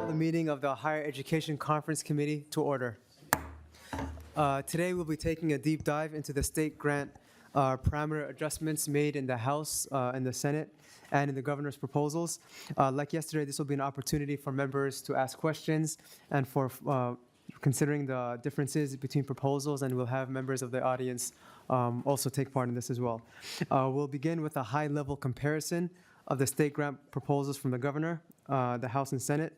The meeting of the Higher Education Conference Committee to order. Today we'll be taking a deep dive into the state grant parameter adjustments made in the House and the Senate and in the governor's proposals. Like yesterday, this will be an opportunity for members to ask questions and for considering the differences between proposals, and we'll have members of the audience also take part in this as well. We'll begin with a high-level comparison of the state grant proposals from the governor, the House and Senate.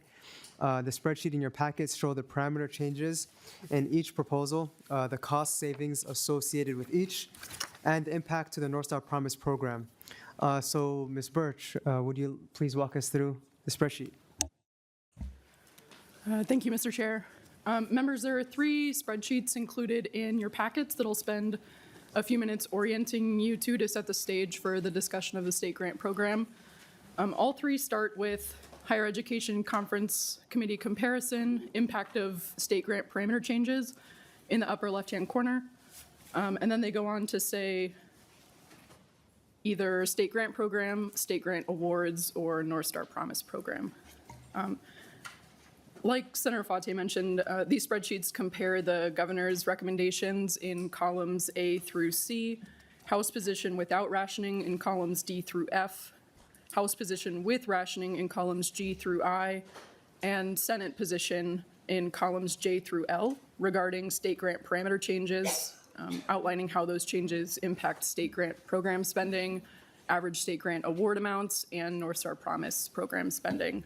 The spreadsheet in your packets show the parameter changes in each proposal, the cost savings associated with each, and the impact to the North Star Promise program. So, Ms. Birch, would you please walk us through the spreadsheet? Thank you, Mr. Chair. Members, there are 3 spreadsheets included in your packets that I'll spend a few minutes orienting you to set the stage for the discussion of the state grant program. All 3 start with Higher Education Conference Committee comparison, impact of state grant parameter changes in the upper left-hand corner. And then they go on to say either state grant program, state grant awards, or North Star Promise program. Like Senator Fateh mentioned, these spreadsheets compare the governor's recommendations in columns A through C, House position without rationing in columns D through F, House position with rationing in columns G through I, and Senate position in columns J through L regarding state grant parameter changes, outlining how those changes impact state grant program spending, average state grant award amounts, and North Star Promise program spending.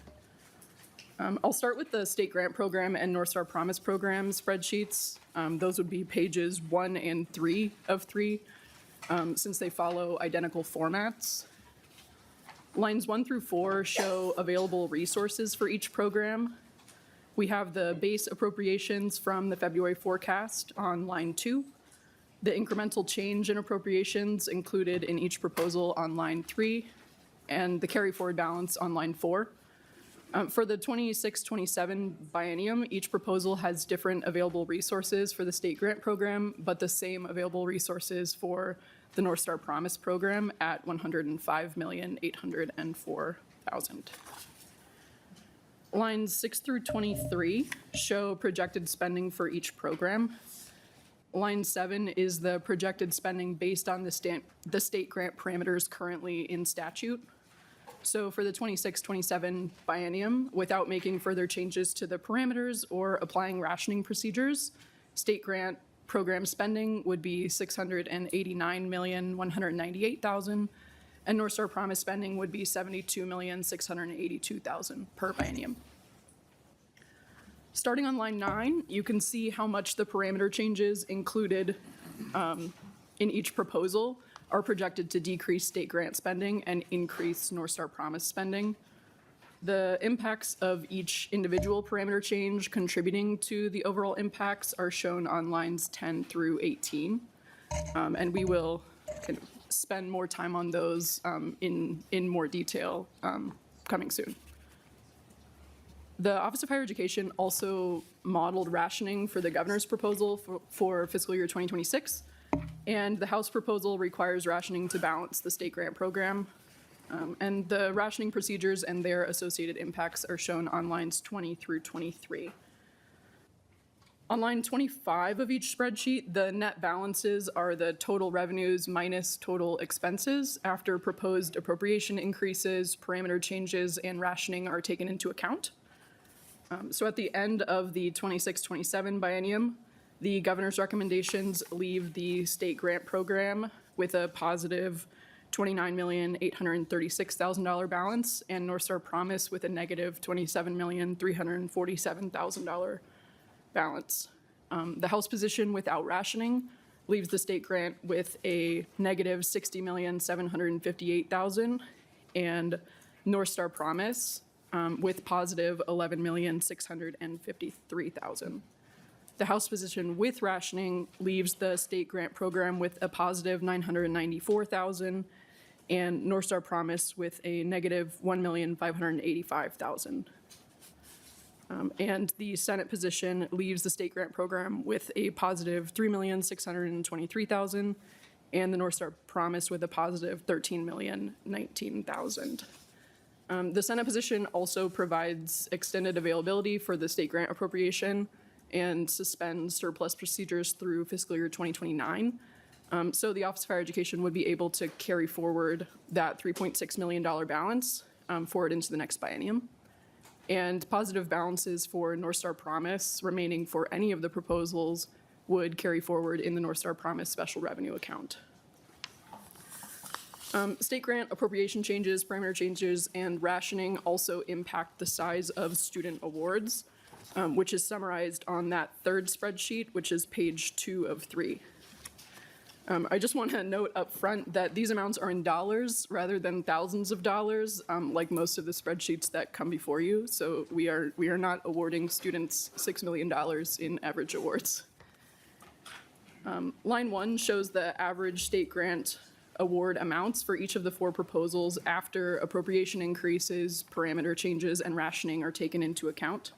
I'll start with the state grant program and North Star Promise program spreadsheets. Those would be pages 1 and 3 of 3, since they follow identical formats. Lines 1 through 4 show available resources for each program. We have the base appropriations from the February forecast on line 2, the incremental change in appropriations included in each proposal on line 3, and the carry forward balance on line 4. For the 26-27 biennium, each proposal has different available resources for the state grant program, but the same available resources for the North Star Promise program at $105,804,000. Lines 6 through 23 show projected spending for each program. Line 7 is the projected spending based on the state grant parameters currently in statute. So for the 26-27 biennium, without making further changes to the parameters or applying rationing procedures, state grant program spending would be $689,198,000, and North Star Promise spending would be $72,682,000 per biennium. Starting on line 9, you can see how much the parameter changes included in each proposal are projected to decrease state grant spending and increase North Star Promise spending. The impacts of each individual parameter change contributing to the overall impacts are shown on lines 10 through 18. And we will kind of spend more time on those in more detail coming soon. The Office of Higher Education also modeled rationing for the governor's proposal for fiscal year 2026. And the House proposal requires rationing to balance the state grant program. And the rationing procedures and their associated impacts are shown on lines 20 through 23. On line 25 of each spreadsheet, the net balances are the total revenues minus total expenses after proposed appropriation increases, parameter changes, and rationing are taken into account. So at the end of the 26-27 biennium, the governor's recommendations leave the state grant program with a positive $29,836,000 balance and North Star Promise with a negative $27,347,000 balance. The House position without rationing leaves the state grant with a negative $60,758,000 and North Star Promise with positive $11,653,000. The House position with rationing leaves the state grant program with a positive $994,000 and North Star Promise with a negative $1,585,000. And the Senate position leaves the state grant program with a positive $3,623,000 and the North Star Promise with a positive $13,019,000. The Senate position also provides extended availability for the state grant appropriation and suspends surplus procedures through fiscal year 2029. So the Office of Higher Education would be able to carry forward that $3.6 million balance forward into the next biennium. And positive balances for North Star Promise remaining for any of the proposals would carry forward in the North Star Promise special revenue account. State grant appropriation changes, parameter changes, and rationing also impact the size of student awards, which is summarized on that third spreadsheet, which is page 2 of 3. I just want to note up front that these amounts are in dollars rather than thousands of dollars, like most of the spreadsheets that come before you. So we are not awarding students $6 million in average awards. Line 1 shows the average state grant award amounts for each of the 4 proposals after appropriation increases, parameter changes, and rationing are taken into account.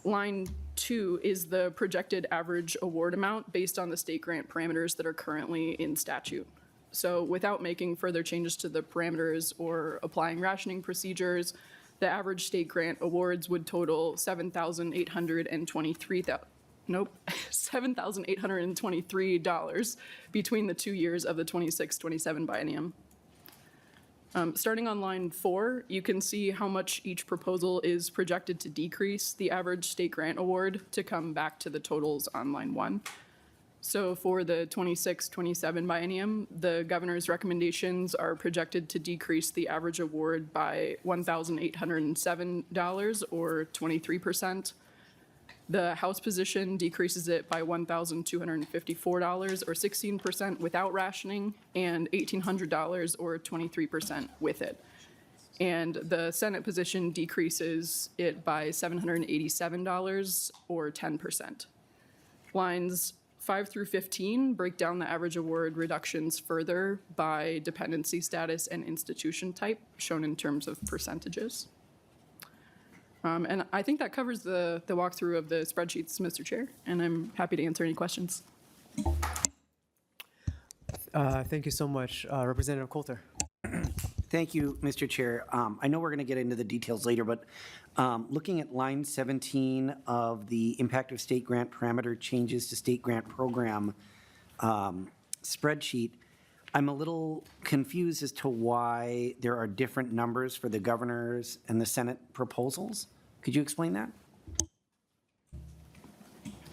Line 2 is the projected average award amount based on the state grant parameters that are currently in statute. So without making further changes to the parameters or applying rationing procedures, the average state grant awards would total $7,823 between the 2 years of the 26-27 biennium. Starting on line 4, you can see how much each proposal is projected to decrease the average state grant award to come back to the totals on line 1. So for the 26-27 biennium, the governor's recommendations are projected to decrease the average award by $1,807 or 23%. The House position decreases it by $1,254 or 16% without rationing, and $1,800 or 23% with it. And the Senate position decreases it by $787 or 10%. Lines 5 through 15 break down the average award reductions further by dependency status and institution type, shown in terms of percentages. And I think that covers the walkthrough of the spreadsheets, Mr. Chair, and I'm happy to answer any questions. Thank you so much. Representative Coulter. Thank you, Mr. Chair. I know we're going to get into the details later, but looking at line 17 of the impact of state grant parameter changes to state grant program spreadsheet, I'm a little confused as to why there are different numbers for the governor's and the Senate proposals. Could you explain that?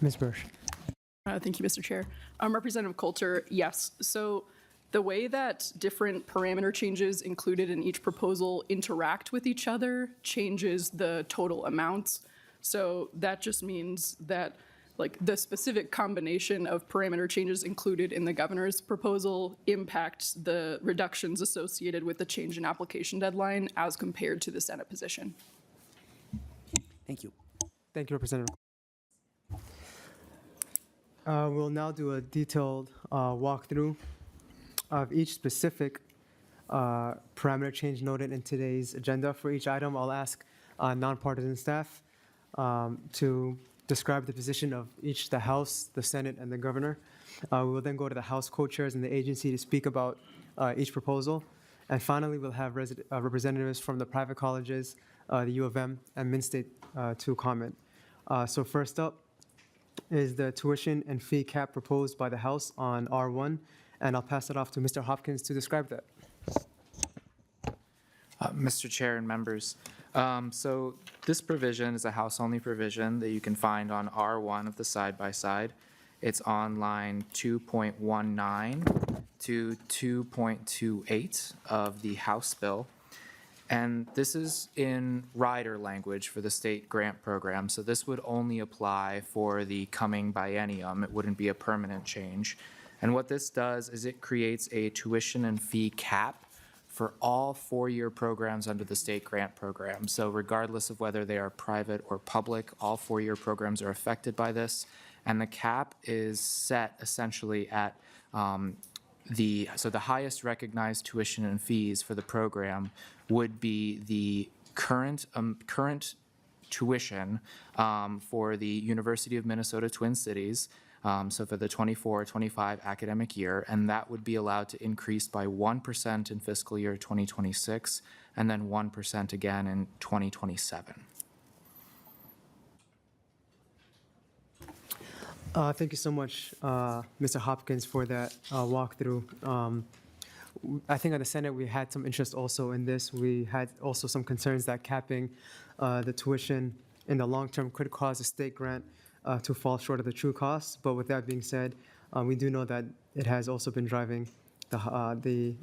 Ms. Bursch. Thank you, Mr. Chair. Representative Coulter, yes. So the way that different parameter changes included in each proposal interact with each other changes the total amounts. So that just means that like the specific combination of parameter changes included in the governor's proposal impacts the reductions associated with the change in application deadline as compared to the Senate position. Thank you. Thank you, Representative. We'll now do a detailed walkthrough of each specific parameter change noted in today's agenda. For each item, I'll ask nonpartisan staff to describe the position of each, the House, the Senate, and the governor. We will then go to the House co-chairs and the agency to speak about each proposal. And finally, we'll have representatives from the private colleges, the U of M, and Min-State to comment. So first up is the tuition and fee cap proposed by the House on R1, and I'll pass it off to Mr. Hopkins to describe that. Mr. Chair and members, so this provision is a House-only provision that you can find on R1 of the side-by-side. It's on line 2.19 to 2.28 of the House bill. And this is in rider language for the state grant program, so this would only apply for the coming biennium. It wouldn't be a permanent change. And what this does is it creates a tuition and fee cap for all four-year programs under the state grant program. So regardless of whether they are private or public, all four-year programs are affected by this. And the cap is set essentially at the highest recognized tuition and fees for the program would be the current tuition for the University of Minnesota Twin Cities, So for the 24-25 academic year, and that would be allowed to increase by 1% in fiscal year 2026, and then 1% again in 2027. Thank you so much, Mr. Hopkins, for that walkthrough. I think at the Senate, we had some interest also in this. We had also some concerns that capping the tuition in the long term could cause a state grant to fall short of the true costs. But with that being said, we do know that it has also been driving the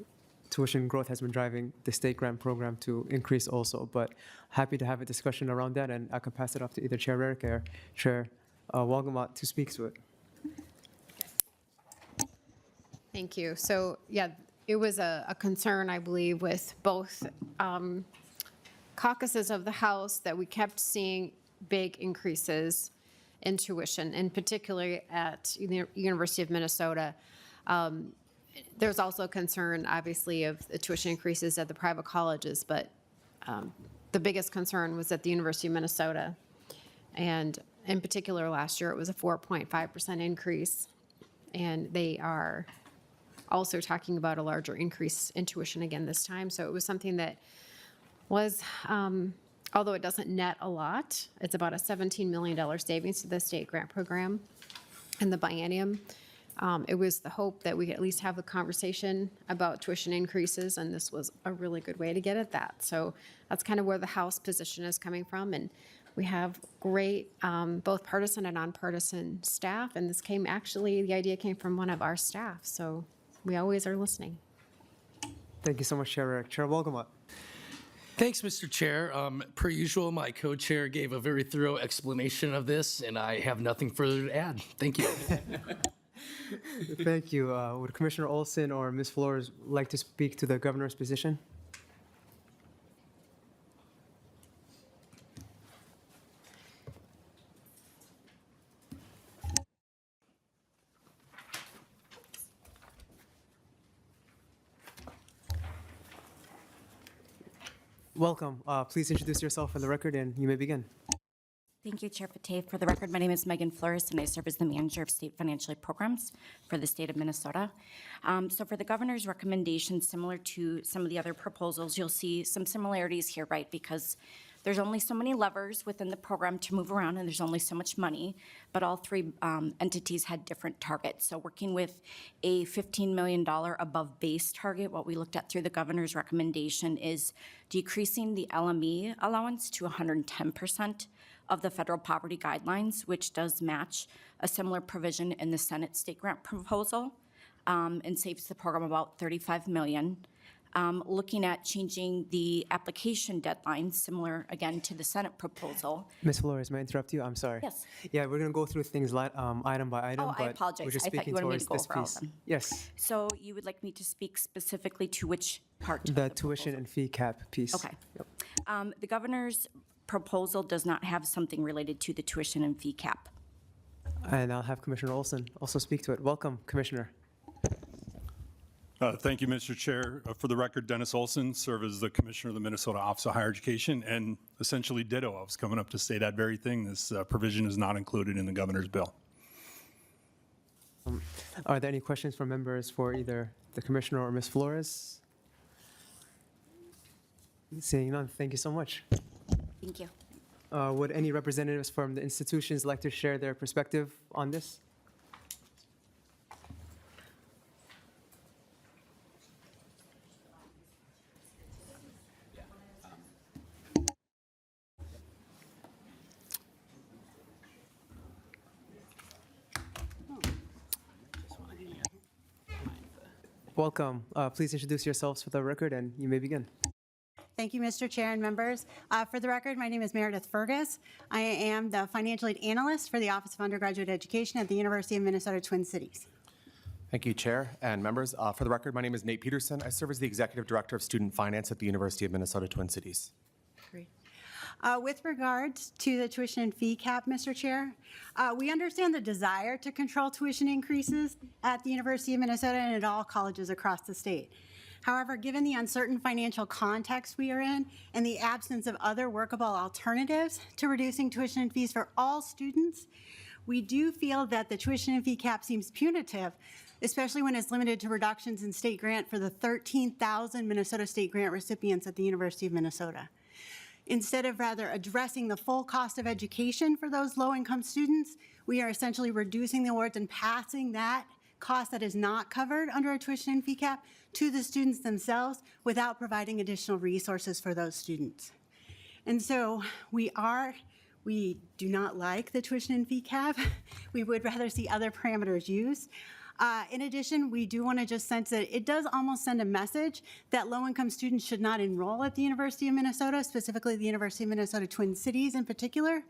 tuition growth has been driving the state grant program to increase also. But happy to have a discussion around that, and I can pass it off to either Chair Rarick or Chair Wolgamott to speak to it. Thank you. So, yeah, it was a concern, I believe, with both caucuses of the House that we kept seeing big increases in tuition, and particularly at the University of Minnesota. There's also a concern, obviously, of the tuition increases at the private colleges, but the biggest concern was at the University of Minnesota. And in particular, last year, it was a 4.5% increase. And they are also talking about a larger increase in tuition again this time. So it was something that was, although it doesn't net a lot, it's about a $17 million savings to the state grant program in the biennium. It was the hope that we could at least have a conversation about tuition increases, and this was a really good way to get at that. So that's kind of where the House position is coming from. And we have great, both partisan and nonpartisan staff, and this came, actually, the idea came from one of our staff, so we always are listening. Thank you so much, Chair Rarick. Chair Wolgamott. Thanks, Mr. Chair. Per usual, my co-chair gave a very thorough explanation of this, and I have nothing further to add. Thank you. Thank you. Would Commissioner Olson or Ms. Flores like to speak to the governor's position? Welcome. Please introduce yourself for the record, and you may begin. Thank you, Chair Fateh. For the record, my name is Megan Flores, and I serve as the manager of state financial aid programs for the state of Minnesota. So for the governor's recommendation, similar to some of the other proposals, you'll see some similarities here, right? Because there's only so many levers within the program to move around, and there's only so much money, but all three entities had different targets. So working with a $15 million above base target, what we looked at through the governor's recommendation is decreasing the LME allowance to 110% of the federal poverty guidelines, which does match a similar provision in the Senate state grant proposal, and saves the program about $35 million. Looking at changing the application deadline, similar again to the Senate proposal. Ms. Flores, may I interrupt you? I'm sorry. Yes. Yeah, we're going to go through things item by item. Oh, I but apologize. We're just I thought speaking you wanted me towards to go this over all of piece. them. Yes, So you would like me to speak specifically to which part? of the tuition proposal? and fee cap piece. Okay. The governor's proposal does not have something related to the tuition and fee cap. And I'll have Commissioner Olson also speak to it. Welcome, Commissioner. Thank you, Mr. Chair. For the record, Dennis Olson, serve as the Commissioner of the Minnesota Office of Higher Education, and essentially ditto. I was coming up to say that very thing. This provision is not included in the governor's bill. Are there any questions from members for either the Commissioner or Ms. Flores? Seeing none, thank you so much. Thank you. Would any representatives from the institutions like to share their perspective on this? Welcome. Please introduce yourselves for the record, and you may begin. Thank you, Mr. Chair and members. For the record, my name is Meredith Fergus. I am the financial aid analyst for the Office of Undergraduate Education at the University of Minnesota Twin Cities. Thank you, Chair and members. For the record, my name is Nate Peterson. I serve as the Executive Director of Student Finance at the University of Minnesota Twin Cities. Great. With regards to the tuition and fee cap, Mr. Chair, we understand the desire to control tuition increases at the University of Minnesota and at all colleges across the state. However, given the uncertain financial context we are in and the absence of other workable alternatives to reducing tuition and fees for all students, We do feel that the tuition and fee cap seems punitive, especially when it's limited to reductions in state grant for the 13,000 Minnesota state grant recipients at the University of Minnesota. Instead of rather addressing the full cost of education for those low-income students, we are essentially reducing the awards and passing that cost that is not covered under a tuition and fee cap to the students themselves without providing additional resources for those students. And so we do not like the tuition and fee cap. We would rather see other parameters used. In addition, we do want to just sense that it does almost send a message that low-income students should not enroll at the University of Minnesota, specifically the University of Minnesota Twin Cities in particular.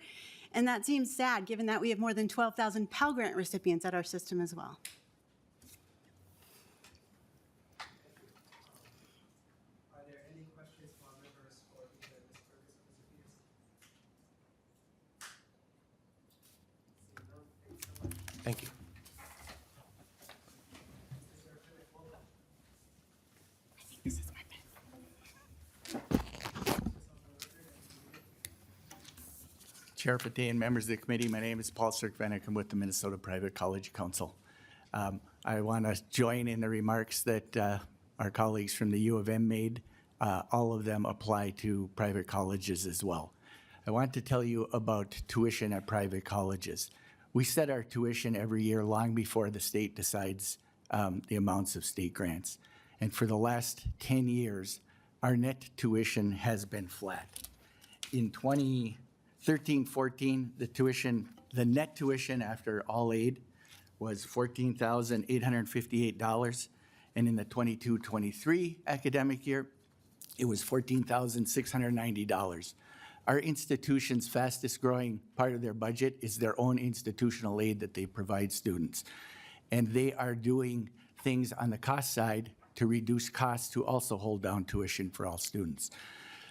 And that seems sad, given that we have more than 12,000 Pell Grant recipients at our system as well. Are there any questions from our members for either Ms. Ferguson or Ms. Peters? Thank you. Chair Fateh and members of the committee, my name is Paul Sirkvanek. I'm with the Minnesota Private College Council. I want to join in the remarks that our colleagues from the U of M made. All of them apply to private colleges as well. I want to tell you about tuition at private colleges. We set our tuition every year long before the state decides the amounts of state grants. And for the last 10 years, our net tuition has been flat. In 2013-14, the net tuition after all aid was $14,858. And in the 22-23 academic year, it was $14,690. Our institution's fastest growing part of their budget is their own institutional aid that they provide students. And they are doing things on the cost side to reduce costs to also hold down tuition for all students.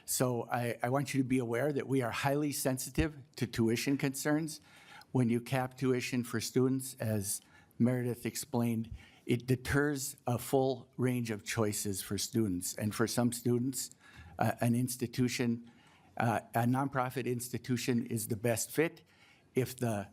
So I want you to be aware that we are highly sensitive to tuition concerns. When you cap tuition for students, as Meredith explained, it deters a full range of choices for students. And for some students, an institution, a nonprofit institution is the best fit. If the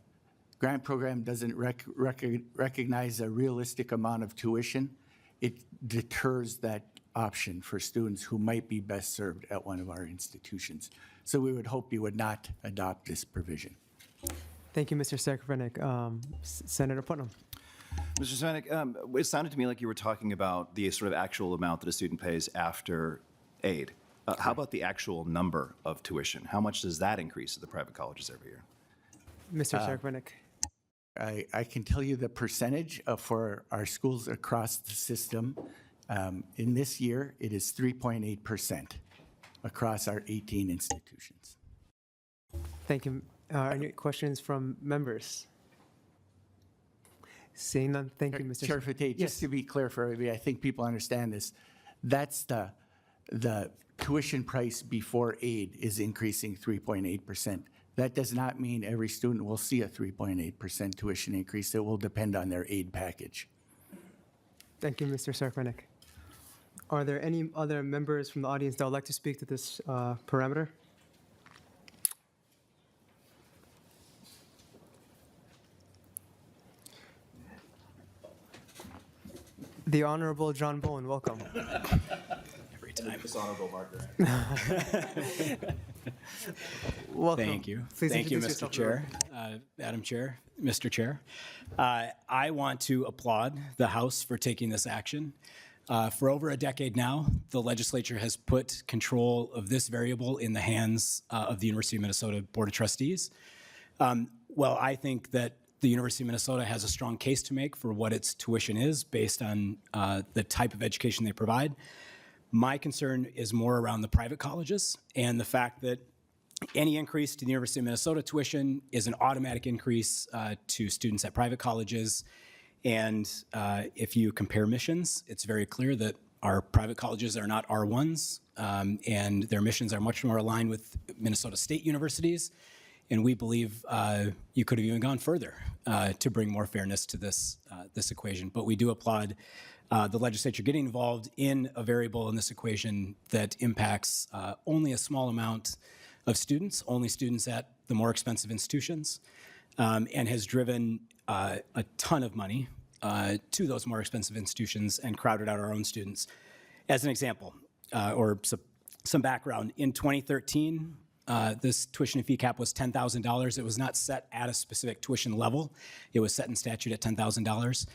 grant program doesn't recognize a realistic amount of tuition, it deters that option for students who might be best served at one of our institutions. So we would hope you would not adopt this provision. Thank you, Mr. Sirkvanek. Senator Putnam. Mr. Svanek, it sounded to me like you were talking about the sort of actual amount that a student pays after aid. How about the actual number of tuition? How much does that increase at the private colleges every year? Mr. Sirkvanek. I can tell you the percentage for our schools across the system. In this year, it is 3.8% across our 18 institutions. Thank you. Any questions from members? Seeing none, thank you, Mr. Chair Fateh, just to be clear for everybody, I think people understand this. That's the tuition price before aid is increasing 3.8%. That does not mean every student will see a 3.8% tuition increase. It will depend on their aid package. Thank you, Mr. Sirkvanek. Are there any other members from the audience that would like to speak to this parameter? The Honorable John Bowen, welcome. Every time. Dishonorable marker. Welcome. Thank you. Please Thank you, introduce Mr. yourself to the Chair, Madam Chair, Mr. Chair. I want to applaud the House for taking this action. For over a decade now, the legislature has put control of this variable in the hands of the University of Minnesota Board of Trustees. Well, I think that the University of Minnesota has a strong case to make for what its tuition is based on the type of education they provide. My concern is more around the private colleges and the fact that any increase to the University of Minnesota tuition is an automatic increase to students at private colleges. And if you compare missions, it's very clear that our private colleges are not R1s, and their missions are much more aligned with Minnesota State universities. And we believe you could have even gone further to bring more fairness to this equation. But we do applaud the legislature getting involved in a variable in this equation that impacts only a small amount of students, only students at the more expensive institutions. and has driven a ton of money to those more expensive institutions and crowded out our own students. As an example, or some background, in 2013, this tuition and fee cap was $10,000. It was not set at a specific tuition level. It was set in statute at $10,000.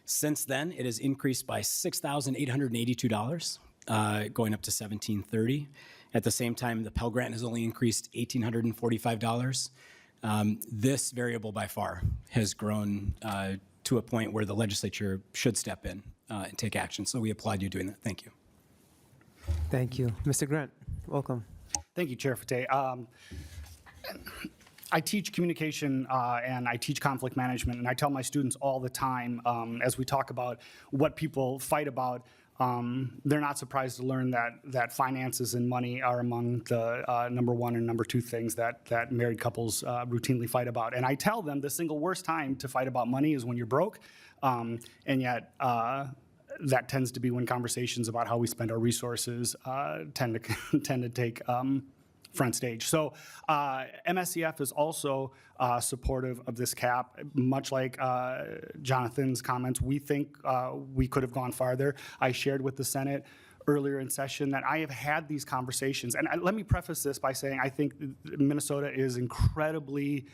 Since then, it has increased by $6,882, going up to $1,730. At the same time, the Pell Grant has only increased $1,845. This variable by far has grown to a point where the legislature should step in and take action. So we applaud you doing that. Thank you. Thank you. Mr. Grant, welcome. Thank you, Chair Fateh. I teach communication and I teach conflict management, and I tell my students all the time as we talk about what people fight about, they're not surprised to learn that finances and money are among the number one and number two things that married couples routinely fight about. And I tell them the single worst time to fight about money is when you're broke, and yet that tends to be when conversations about how we spend our resources tend to take front stage. So MSCF is also supportive of this cap. Much like Jonathan's comments, we think we could have gone farther. I shared with the Senate earlier in session that I have had these conversations. And let me preface this by saying I think Minnesota is incredibly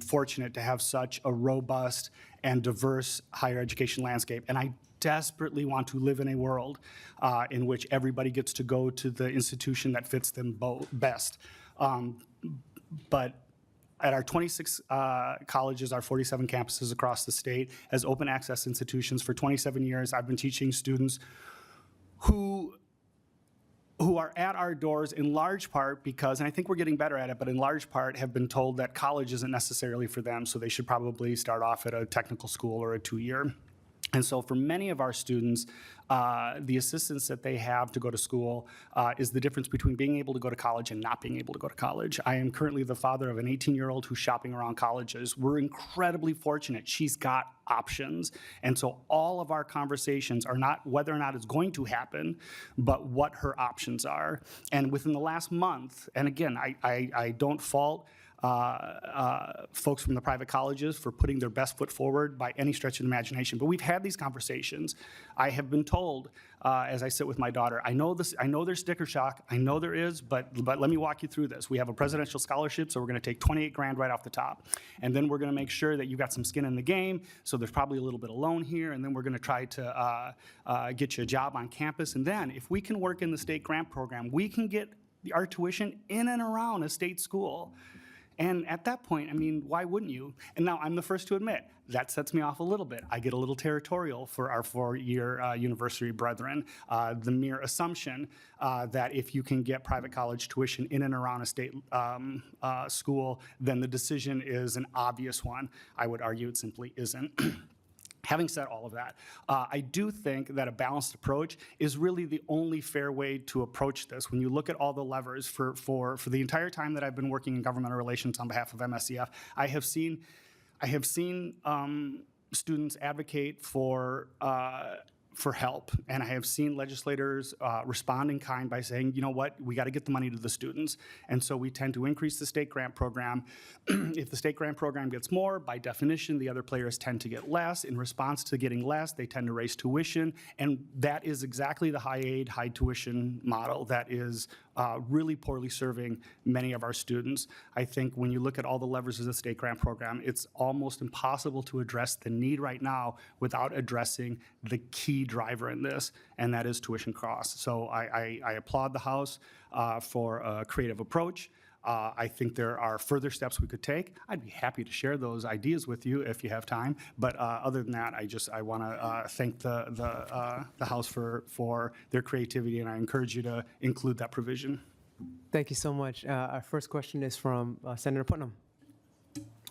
fortunate to have such a robust and diverse higher education landscape. And I desperately want to live in a world in which everybody gets to go to the institution that fits them best. But at our 26 colleges, our 47 campuses across the state, as open access institutions for 27 years, I've been teaching students who are at our doors in large part because, and I think we're getting better at it, but in large part have been told that college isn't necessarily for them, so they should probably start off at a technical school or a 2-year. And so for many of our students, the assistance that they have to go to school is the difference between being able to go to college and not being able to go to college. I am currently the father of an 18-year-old who's shopping around colleges. We're incredibly fortunate. She's got options. And so all of our conversations are not whether or not it's going to happen, but what her options are. And within the last month, and again, I don't fault folks from the private colleges for putting their best foot forward by any stretch of the imagination. But we've had these conversations. I have been told, as I sit with my daughter, I know there's sticker shock. I know there is, but let me walk you through this. We have a presidential scholarship, so we're going to take 28 grand right off the top. And then we're going to make sure that you've got some skin in the game, so there's probably a little bit of loan here, and then we're going to try to get you a job on campus. And then if we can work in the state grant program, we can get our tuition in and around a state school. And at that point, I mean, why wouldn't you? And now I'm the first to admit, that sets me off a little bit. I get a little territorial for our 4-year university brethren. The mere assumption that if you can get private college tuition in and around a state school, then the decision is an obvious one. I would argue it simply isn't. Having said all of that, I do think that a balanced approach is really the only fair way to approach this. When you look at all the levers for the entire time that I've been working in governmental relations on behalf of MSCF, I have seen students advocate for help, and I have seen legislators respond in kind by saying, you know what, we got to get the money to the students, and so we tend to increase the state grant program. If the state grant program gets more, by definition, the other players tend to get less. In response to getting less, they tend to raise tuition, and that is exactly the high aid, high tuition model that is really poorly serving many of our students. I think when you look at all the levers of the state grant program, it's almost impossible to address the need right now without addressing the key driver in this, and that is tuition costs. So I applaud the House for a creative approach. I think there are further steps we could take. I'd be happy to share those ideas with you if you have time. But other than that, I want to thank the House for their creativity, and I encourage you to include that provision. Thank you so much. Our first question is from Senator Putnam.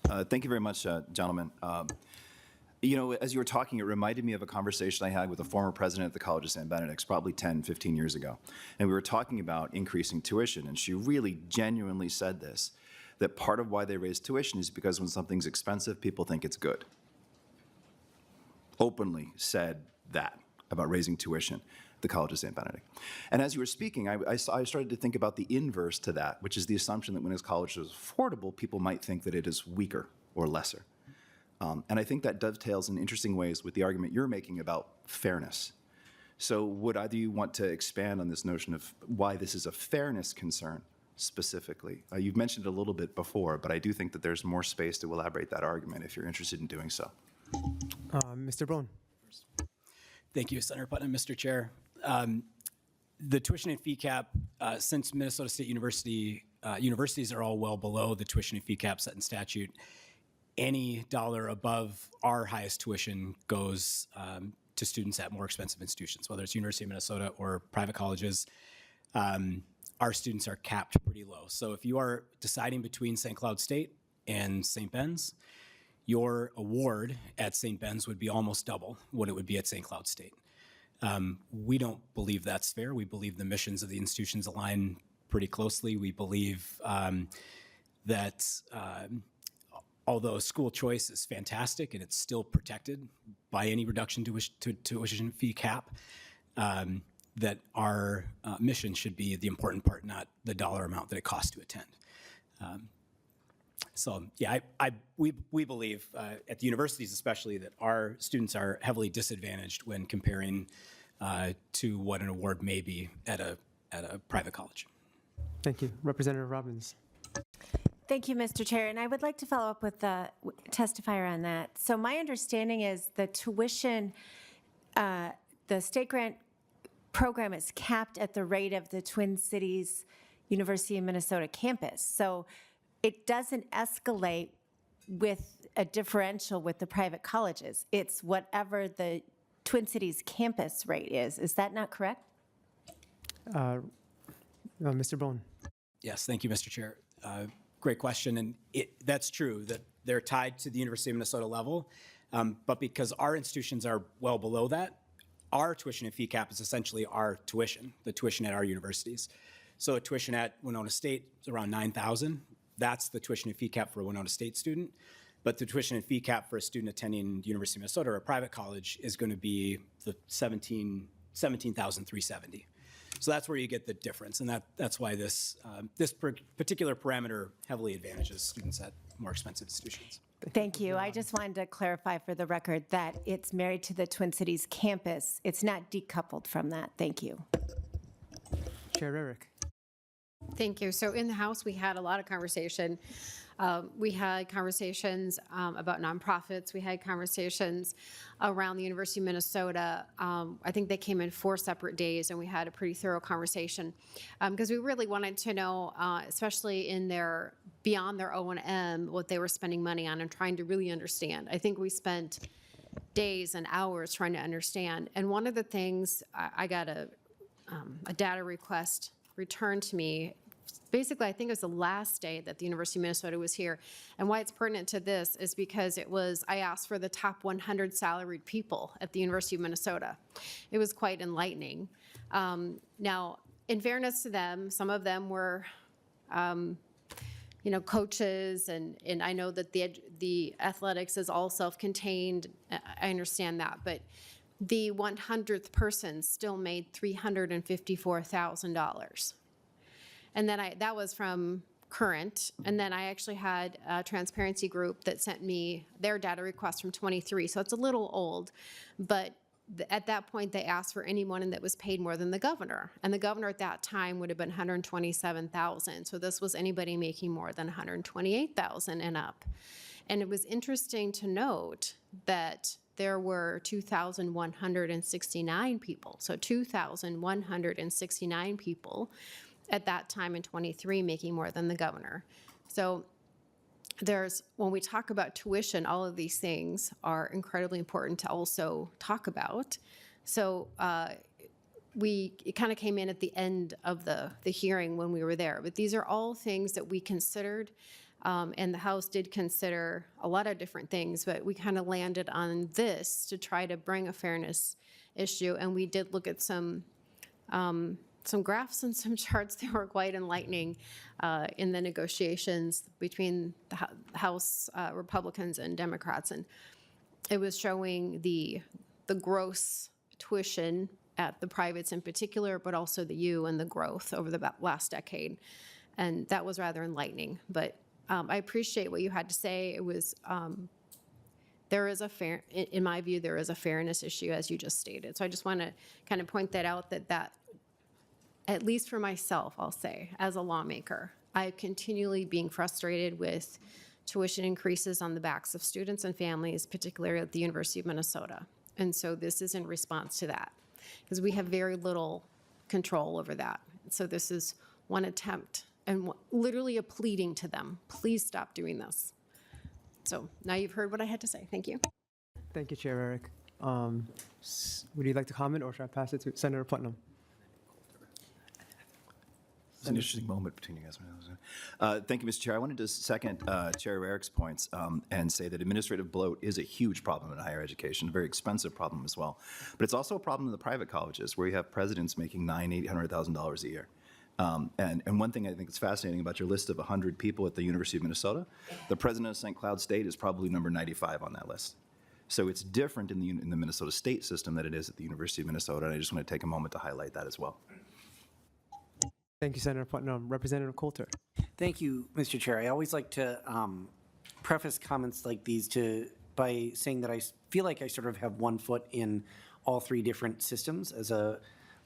Thank you very much, gentlemen. You know, as you were talking, it reminded me of a conversation I had with a former president at the College of St. Benedict's probably 10, 15 years ago. And we were talking about increasing tuition, and she really genuinely said this, that part of why they raise tuition is because when something's expensive, people think it's good. Openly said that about raising tuition at the College of St. Benedict. And as you were speaking, I started to think about the inverse to that, which is the assumption that when a college is affordable, people might think that it is weaker or lesser. And I think that dovetails in interesting ways with the argument you're making about fairness. So would either of you want to expand on this notion of why this is a fairness concern specifically? You've mentioned it a little bit before, but I do think that there's more space to elaborate that argument if you're interested in doing so. Mr. Brown. Thank you, Senator Putnam. Mr. Chair, the tuition and fee cap, since Minnesota State University, universities are all well below the tuition and fee cap set in statute, any dollar above our highest tuition goes to students at more expensive institutions, whether it's University of Minnesota or private colleges. Our students are capped pretty low. So if you are deciding between St. Cloud State and St. Ben's, your award at St. Ben's would be almost double what it would be at St. Cloud State. We don't believe that's fair. We believe the missions of the institutions align pretty closely. We believe that although school choice is fantastic and it's still protected by any reduction to tuition fee cap, that our mission should be the important part, not the dollar amount that it costs to attend. So yeah, we believe at the universities especially that our students are heavily disadvantaged when comparing to what an award may be at a private college. Thank you. Representative Robbins. Thank you, Mr. Chair. And I would like to follow up with the testifier on that. So my understanding is the tuition, the state grant program is capped at the rate of the Twin Cities University of Minnesota campus. So it doesn't escalate with a differential with the private colleges. It's whatever the Twin Cities campus rate is. Is that not correct? Mr. Bone. Yes, thank you, Mr. Chair. Great question, and that's true that they're tied to the University of Minnesota level, but because our institutions are well below that, our tuition and fee cap is essentially our tuition, the tuition at our universities. So a tuition at Winona State is around $9,000. That's the tuition and fee cap for a Winona State student, but the tuition and fee cap for a student attending the University of Minnesota or a private college is going to be the $17,370. So that's where you get the difference, and that's why this particular parameter heavily advantages students at more expensive institutions. Thank you. I just wanted to clarify for the record that it's married to the Twin Cities campus. It's not decoupled from that. Thank you. Chair Rarick. Thank you. So in the House, we had a lot of conversation. We had conversations about nonprofits. We had conversations around the University of Minnesota. I think they came in 4 separate days, and we had a pretty thorough conversation because we really wanted to know, especially in their beyond their O&M, what they were spending money on and trying to really understand. I think we spent days and hours trying to understand. And one of the things I got a data request returned to me. Basically, I think it was the last day that the University of Minnesota was here. And why it's pertinent to this is because I asked for the top 100 salaried people at the University of Minnesota. It was quite enlightening. Now, in fairness to them, some of them were, coaches, and I know that the athletics is all self-contained. I understand that, but the 100th person still made $354,000. And then that was from Current. And then I actually had a transparency group that sent me their data request from 23. So it's a little old, but at that point they asked for anyone that was paid more than the governor. And the governor at that time would have been $127,000. So this was anybody making more than $128,000 and up. And it was interesting to note that there were 2,169 people. So 2,169 people at that time in 23 making more than the governor. So when we talk about tuition, all of these things are incredibly important to also talk about. So it kind of came in at the end of the hearing when we were there. But these are all things that we considered. And the House did consider a lot of different things, but we kind of landed on this to try to bring a fairness issue. And we did look at some graphs and some charts that were quite enlightening in the negotiations between the House Republicans and Democrats. And it was showing the gross tuition at the privates in particular, but also the U and the growth over the last decade. And that was rather enlightening. But I appreciate what you had to say. It was, there is a fair, in my view, there is a fairness issue, as you just stated. So I just want to kind of point that out, that at least for myself, I'll say, as a lawmaker, I continually being frustrated with tuition increases on the backs of students and families, particularly at the University of Minnesota. And so this is in response to that, because we have very little control over that. So this is one attempt and literally a pleading to them, please stop doing this. So now you've heard what I had to say. Thank you. Thank you, Chair Eric. Would you like to comment, or should I pass it to Senator Putnam? It's an interesting moment between you guys. Thank you, Mr. Chair. I wanted to second Chair Eric's points and say that administrative bloat is a huge problem in higher education, a very expensive problem as well. But it's also a problem in the private colleges where you have presidents making $800,000 a year. And one thing I think is fascinating about your list of 100 people at the University of Minnesota, the president of St. Cloud State is probably number 95 on that list. So it's different in the Minnesota state system than it is at the University of Minnesota, and I just want to take a moment to highlight that as well. Thank you, Senator Putnam. Representative Coulter. Thank you, Mr. Chair. I always like to preface comments like these by saying that I feel like I sort of have one foot in all three different systems as an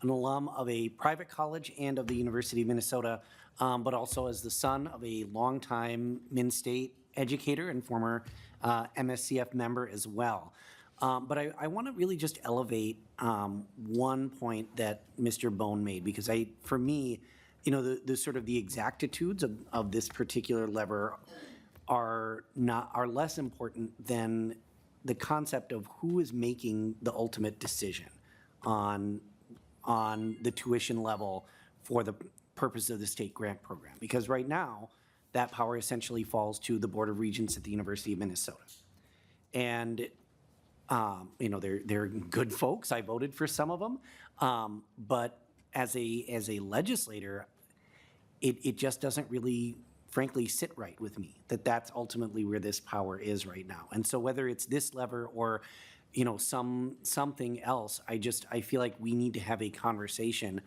alum of a private college and of the University of Minnesota, but also as the son of a longtime Min-State educator and former MSCF member as well. But I want to really just elevate one point that Mr. Bone made, because for me, the sort of the exactitudes of this particular lever are less important than the concept of who is making the ultimate decision on the tuition level for the purpose of the state grant program. Because right now, that power essentially falls to the Board of Regents at the University of Minnesota. And they're good folks. I voted for some of them, but as a legislator, it just doesn't really, frankly, sit right with me that that's ultimately where this power is right now. And so whether it's this lever or something else, I feel like we need to have a conversation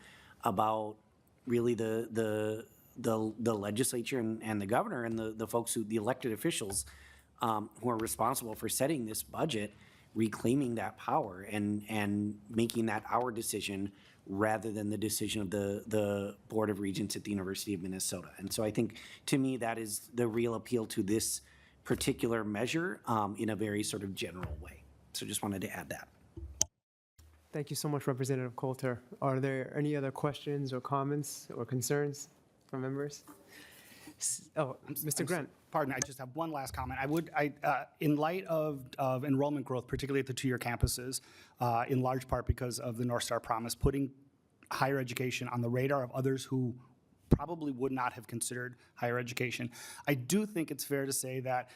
about really the legislature and the governor and the folks the elected officials who are responsible for setting this budget, reclaiming that power and making that our decision rather than the decision of the Board of Regents at the University of Minnesota. And so I think, to me, that is the real appeal to this particular measure in a very sort of general way. So just wanted to add that. Thank you so much, Representative Coulter. Are there any other questions or comments or concerns from members? Mr. Grant. Pardon, I just have one last comment. In light of enrollment growth, particularly at the two-year campuses, in large part because of the North Star Promise, putting higher education on the radar of others who probably would not have considered higher education, I do think it's fair to say that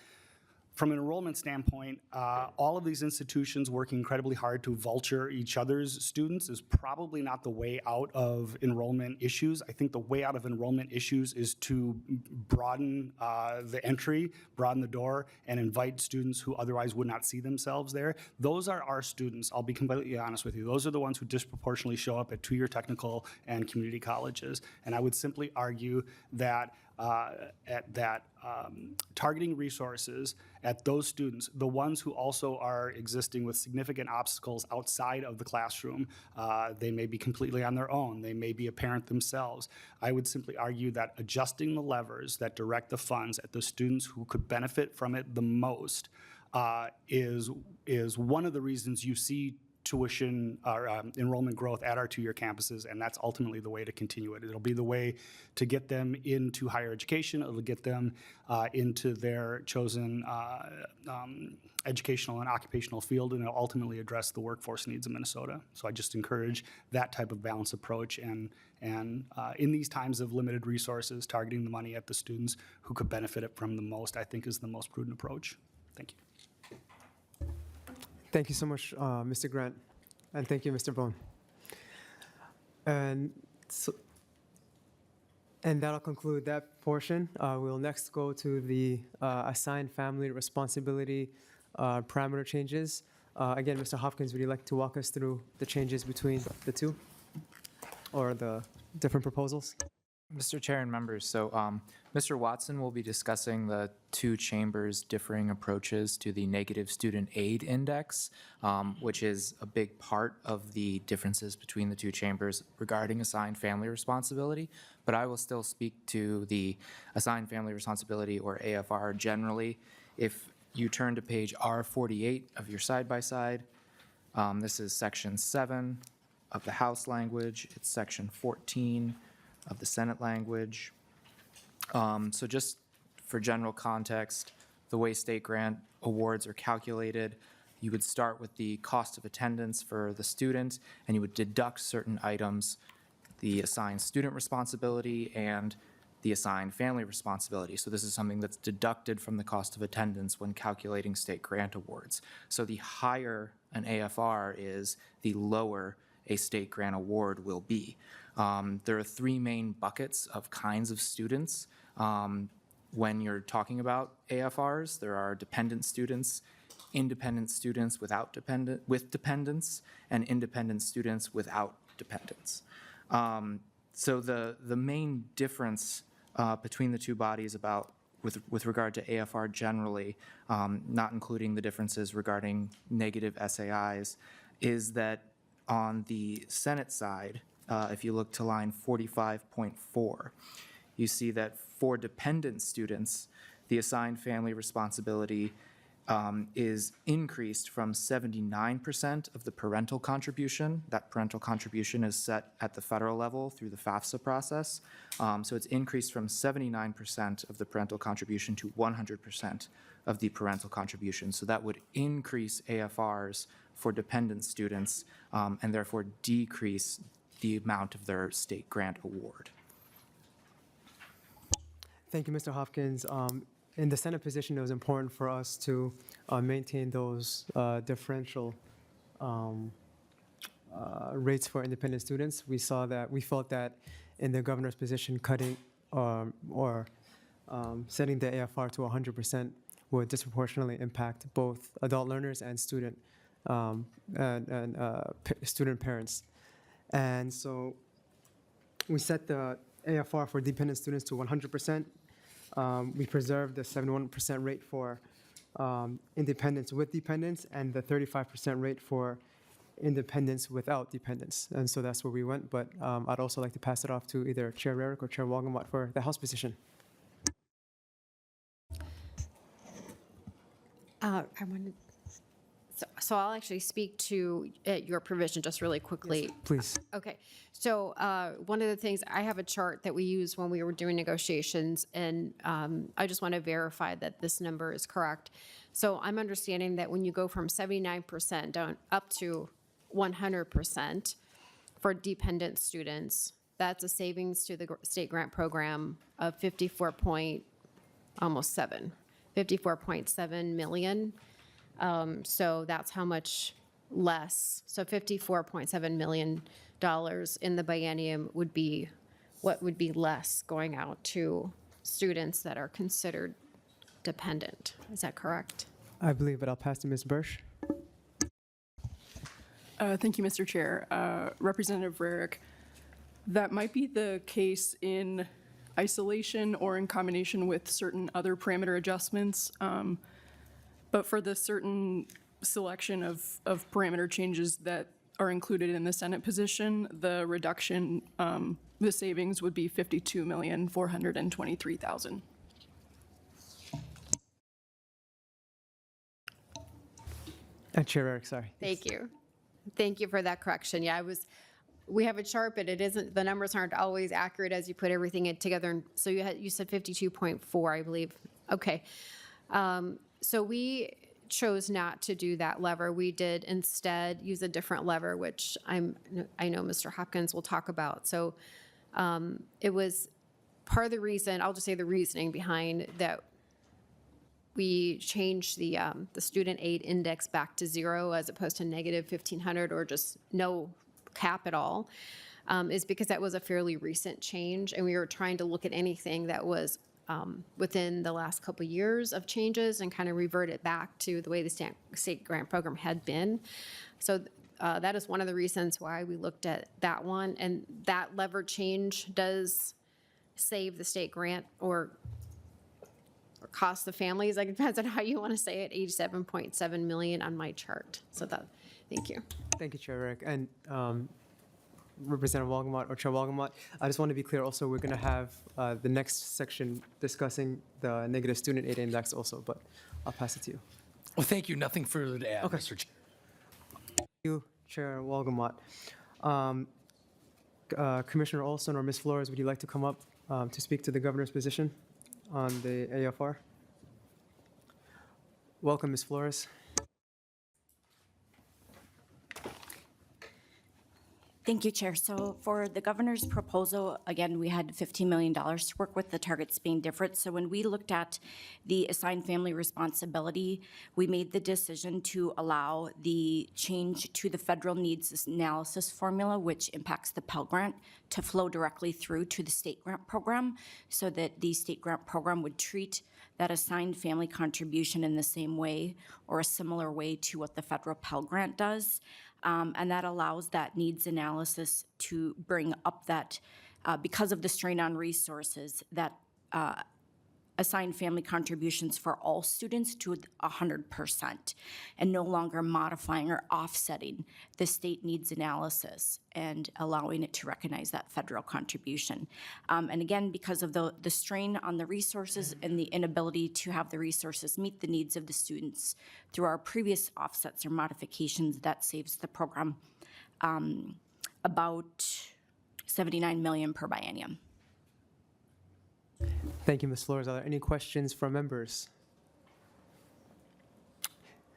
from an enrollment standpoint, all of these institutions working incredibly hard to vulture each other's students is probably not the way out of enrollment issues. I think the way out of enrollment issues is to broaden the entry, broaden the door, and invite students who otherwise would not see themselves there. Those are our students, I'll be completely honest with you. Those are the ones who disproportionately show up at two-year technical and community colleges. And I would simply argue that targeting resources at those students, the ones who also are existing with significant obstacles outside of the classroom, they may be completely on their own, they may be a parent themselves. I would simply argue that adjusting the levers that direct the funds at the students who could benefit from it the most is one of the reasons you see tuition or enrollment growth at our two-year campuses, and that's ultimately the way to continue it. It'll be the way to get them into higher education. It'll get them into their chosen educational and occupational field, and it'll ultimately address the workforce needs of Minnesota. So I just encourage that type of balanced approach, and in these times of limited resources, targeting the money at the students who could benefit it from the most, I think, is the most prudent approach. Thank you. Thank you so much, Mr. Grant, and thank you, Mr. Bone. And that'll conclude that portion. We'll next go to the assigned family responsibility parameter changes. Again, Mr. Hopkins, would you like to walk us through the changes between the two or the different proposals? Mr. Chair and members, so Mr. Watson will be discussing the two chambers' differing approaches to the negative student aid index, which is a big part of the differences between the two chambers regarding assigned family responsibility. But I will still speak to the assigned family responsibility, or AFR, generally. If you turn to page R48 of your side-by-side, this is section 7 of the House language. It's section 14 of the Senate language. So just for general context, the way state grant awards are calculated, you would start with the cost of attendance for the student, and you would deduct certain items, the assigned student responsibility and the assigned family responsibility. So this is something that's deducted from the cost of attendance when calculating state grant awards. So the higher an AFR is, the lower a state grant award will be. There are three main buckets of kinds of students. When you're talking about AFRs, there are dependent students, independent students with dependents, and independent students without dependents. So the main difference between the two bodies with regard to AFR generally, not including the differences regarding negative SAIs, is that on the Senate side, if you look to line 45.4, you see that for dependent students, the assigned family responsibility is increased from 79% of the parental contribution. That parental contribution is set at the federal level through the FAFSA process. So it's increased from 79% of the parental contribution to 100% of the parental contribution. So that would increase AFRs for dependent students and therefore decrease the amount of their state grant award. Thank you, Mr. Hopkins. In the Senate position, it was important for us to maintain those differential rates for independent students. We felt that in the governor's position, cutting or setting the AFR to 100% would disproportionately impact both adult learners and student parents. And so we set the AFR for dependent students to 100%. We preserved the 71% rate for independents with dependents and the 35% rate for independents without dependents. And so that's where we went. But I'd also like to pass it off to either Chair Rarick or Chair Wolgamott for the House position. So I'll actually speak to your provision just really quickly. Yes, please. Okay, so one of the things, I have a chart that we used when we were doing negotiations, and I just want to verify that this number is correct. So I'm understanding that when you go from 79% down up to 100% for dependent students, that's a savings to the state grant program of 54.7 million. So that's how much less. So $54.7 million in the biennium would be what would be less going out to students that are considered dependent. Is that correct? I believe, but I'll pass to Ms. Bursch. Thank you, Mr. Chair. Representative Rarick, that might be the case in isolation or in combination with certain other parameter adjustments. But for the certain selection of parameter changes that are included in the Senate position, the reduction, the savings would be $52,423,000. Chair Rarick, sorry. Thank you. Thank you for that correction. Yeah, we have a chart, but it isn't, the numbers aren't always accurate as you put everything together. And so you said 52.4, I believe. Okay. So we chose not to do that lever. We did instead use a different lever, which I know Mr. Hopkins will talk about. So it was part of the reason, I'll just say the reasoning behind that we changed the student aid index back to 0 as opposed to negative 1,500 or just no cap at all, is because that was a fairly recent change, and we were trying to look at anything that was within the last couple of years of changes and kind of revert it back to the way the state grant program had been. So that is one of the reasons why we looked at that one. And that lever change does save the state grant or cost the families, like, it depends on how you want to say it, 87.7 million on my chart. So thank you. Thank you, Chair Rick. And Representative Wolgamott or Chair Wolgamott, I just want to be clear also, we're going to have the next section discussing the negative student aid index also, but I'll pass it to you. Well, thank you. Nothing further to add, Okay. Mr. Chair. Thank you, Chair Wolgamott. Commissioner Olson or Ms. Flores, would you like to come up to speak to the governor's position on the AFR? Welcome, Ms. Flores. Thank you, Chair. So for the governor's proposal, again, we had $15 million to work with, the targets being different. So when we looked at the assigned family responsibility, we made the decision to allow the change to the federal needs analysis formula, which impacts the Pell Grant, to flow directly through to the state grant program, so that the state grant program would treat that assigned family contribution in the same way or a similar way to what the federal Pell Grant does. And that allows that needs analysis to bring up that, because of the strain on resources, that assigned family contributions for all students to 100%, and no longer modifying or offsetting the state needs analysis and allowing it to recognize that federal contribution. And again, because of the strain on the resources and the inability to have the resources meet the needs of the students through our previous offsets or modifications, that saves the program about $79 million per biennium. Thank you, Ms. Flores. Are there any questions from members?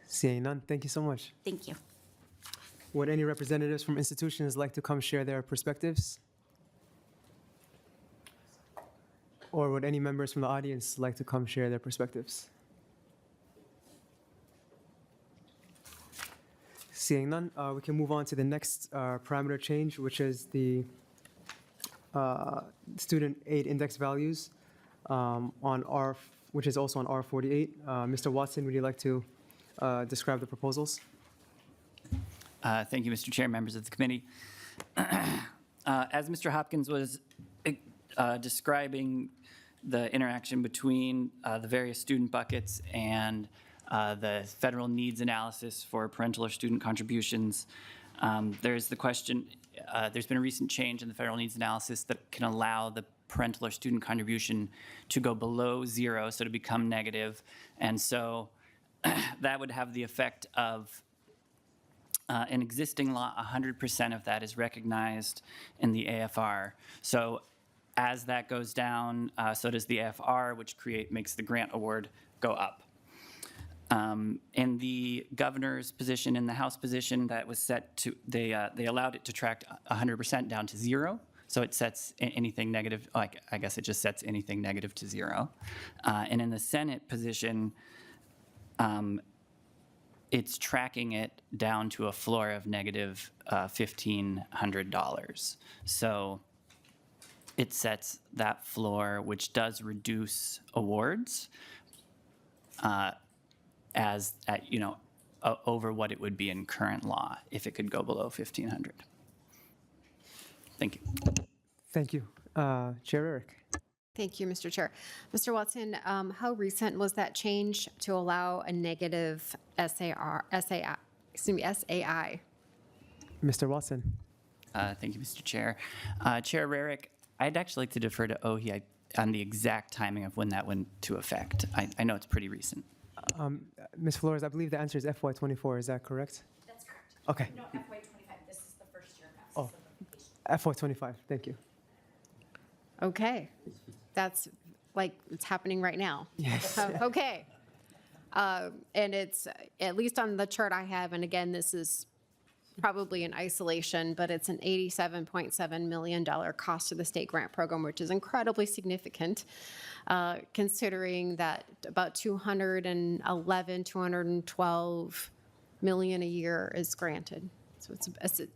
Seeing none, thank you so much. Thank you. Would any representatives from institutions like to come share their perspectives? Or would any members from the audience like to come share their perspectives? Seeing none, we can move on to the next parameter change, which is the student aid index values which is also on R48. Mr. Watson, would you like to describe the proposals? Thank you, Mr. Chair, members of the committee. As Mr. Hopkins was describing the interaction between the various student buckets and the federal needs analysis for parental or student contributions, there's the question, there's been a recent change in the federal needs analysis that can allow the parental or student contribution to go below zero, so to become negative. And so that would have the effect of an existing law, 100% of that is recognized in the AFR. So as that goes down, so does the AFR, which makes the grant award go up. In the governor's position, in the House position, that was set to, they allowed it to track 100% down to zero. So it sets anything negative, like I guess it just sets anything negative to zero. And in the Senate position, it's tracking it down to a floor of negative $1,500. So it sets that floor, which does reduce awards as at, over what it would be in current law if it could go below 1,500. Thank you. Thank you. Chair Eric. Thank you, Mr. Chair. Mr. Watson, how recent was that change to allow a negative SAI? Mr. Watson. Thank you, Mr. Chair. Chair Rarick, I'd actually like to defer to Ohi on the exact timing of when that went into effect. I know it's pretty recent. Ms. Flores, I believe the answer is FY24. Is that correct? That's correct. Okay. No, FY25. This is the first year of Oh, FY25. Thank you. Okay. That's like, it's happening right now. Yes. Okay. And it's, at least on the chart I have, and again, this is probably in isolation, but it's an $87.7 million cost to the state grant program, which is incredibly significant, considering that about 212 million a year is granted. So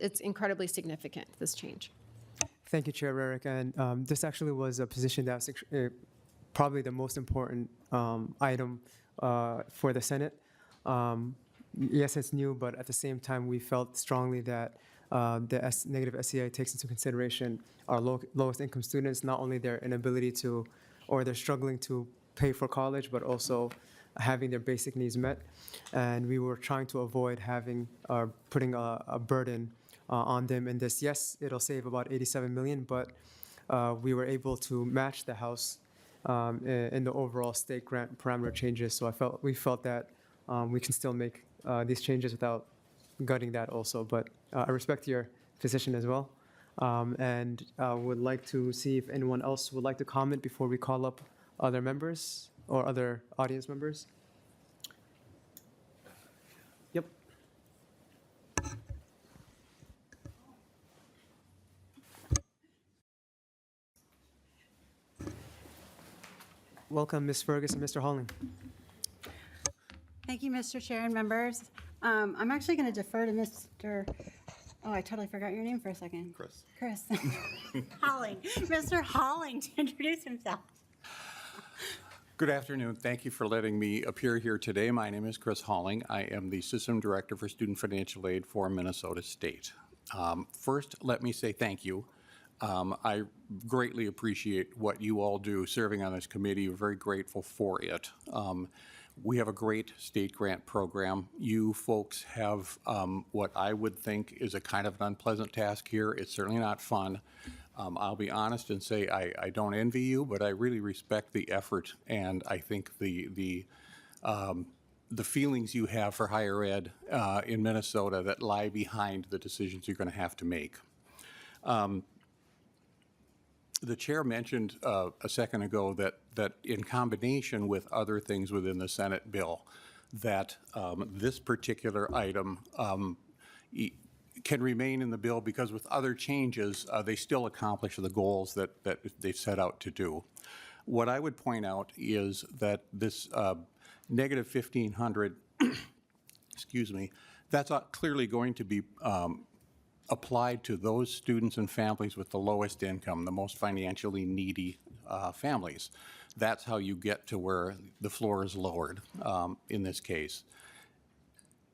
it's incredibly significant, this change. Thank you, Chair Rarick. And this actually was a position that's probably the most important item for the Senate. Yes, it's new, but at the same time, we felt strongly that negative SEI takes into consideration our lowest income students, not only their inability to, or they're struggling to pay for college, but also having their basic needs met. And we were trying to avoid having, putting a burden on them in this. Yes, it'll save about 87 million, but we were able to match the House in the overall state grant parameter changes. So we felt that we can still make these changes without gutting that also. But I respect your position as well. And would like to see if anyone else would like to comment before we call up other members or other audience members. Yep. Welcome, Ms. Fergus and Mr. Halling. Thank you, Mr. Chair and members. I'm actually going to defer to Mr. Oh, I totally forgot your name for a second. Chris. Halling. Mr. Halling to introduce himself. Good afternoon. Thank you for letting me appear here today. My name is Chris Halling. I am the System Director for Student Financial Aid for Minnesota State. First, let me say thank you. I greatly appreciate what you all do serving on this committee. We're very grateful for it. We have a great state grant program. You folks have what I would think is a kind of an unpleasant task here. It's certainly not fun. I'll be honest and say I don't envy you, but I really respect the effort, and I think the feelings you have for higher ed in Minnesota that lie behind the decisions you're going to have to make. The chair mentioned a second ago that in combination with other things within the Senate bill, that this particular item can remain in the bill because with other changes, they still accomplish the goals that they've set out to do. What I would point out is that this negative 1,500, excuse me, that's clearly going to be applied to those students and families with the lowest income, the most financially needy families. That's how you get to where the floor is lowered in this case.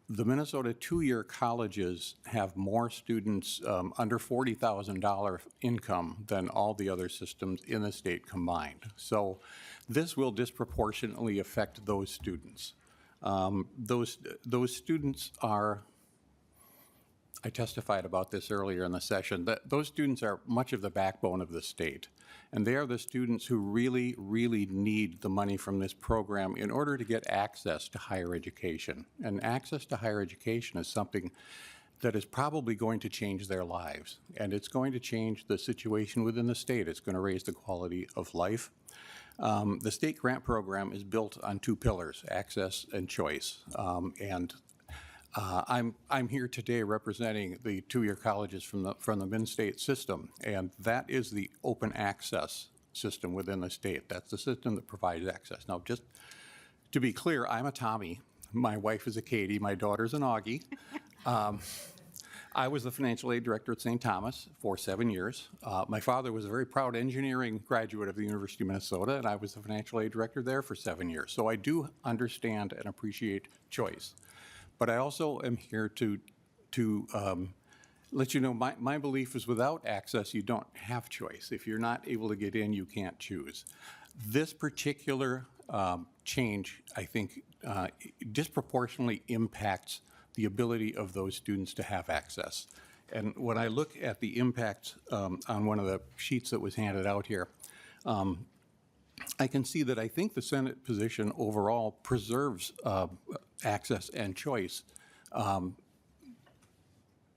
The Minnesota two-year colleges have more students under $40,000 income than all the other systems in the state combined. So this will disproportionately affect those students. Those students are, I testified about this earlier in the session, that those students are much of the backbone of the state. And they are the students who really, really need the money from this program in order to get access to higher education. And access to higher education is something that is probably going to change their lives. And it's going to change the situation within the state. It's going to raise the quality of life. The state grant program is built on two pillars, access and choice. I'm here today representing the two-year colleges from the Min-State system, and that is the open access system within the state. That's the system that provides access. Now, just to be clear, I'm a Tommy. My wife is a Katie. My daughter's an Augie. I was the financial aid director at St. Thomas for 7 years. My father was a very proud engineering graduate of the University of Minnesota, and I was the financial aid director there for 7 years. So I do understand and appreciate choice. But I also am here to let you know my belief is without access, you don't have choice. If you're not able to get in, you can't choose. This particular change, I think, disproportionately impacts the ability of those students to have access. And when I look at the impact on one of the sheets that was handed out here, I can see that I think the Senate position overall preserves access and choice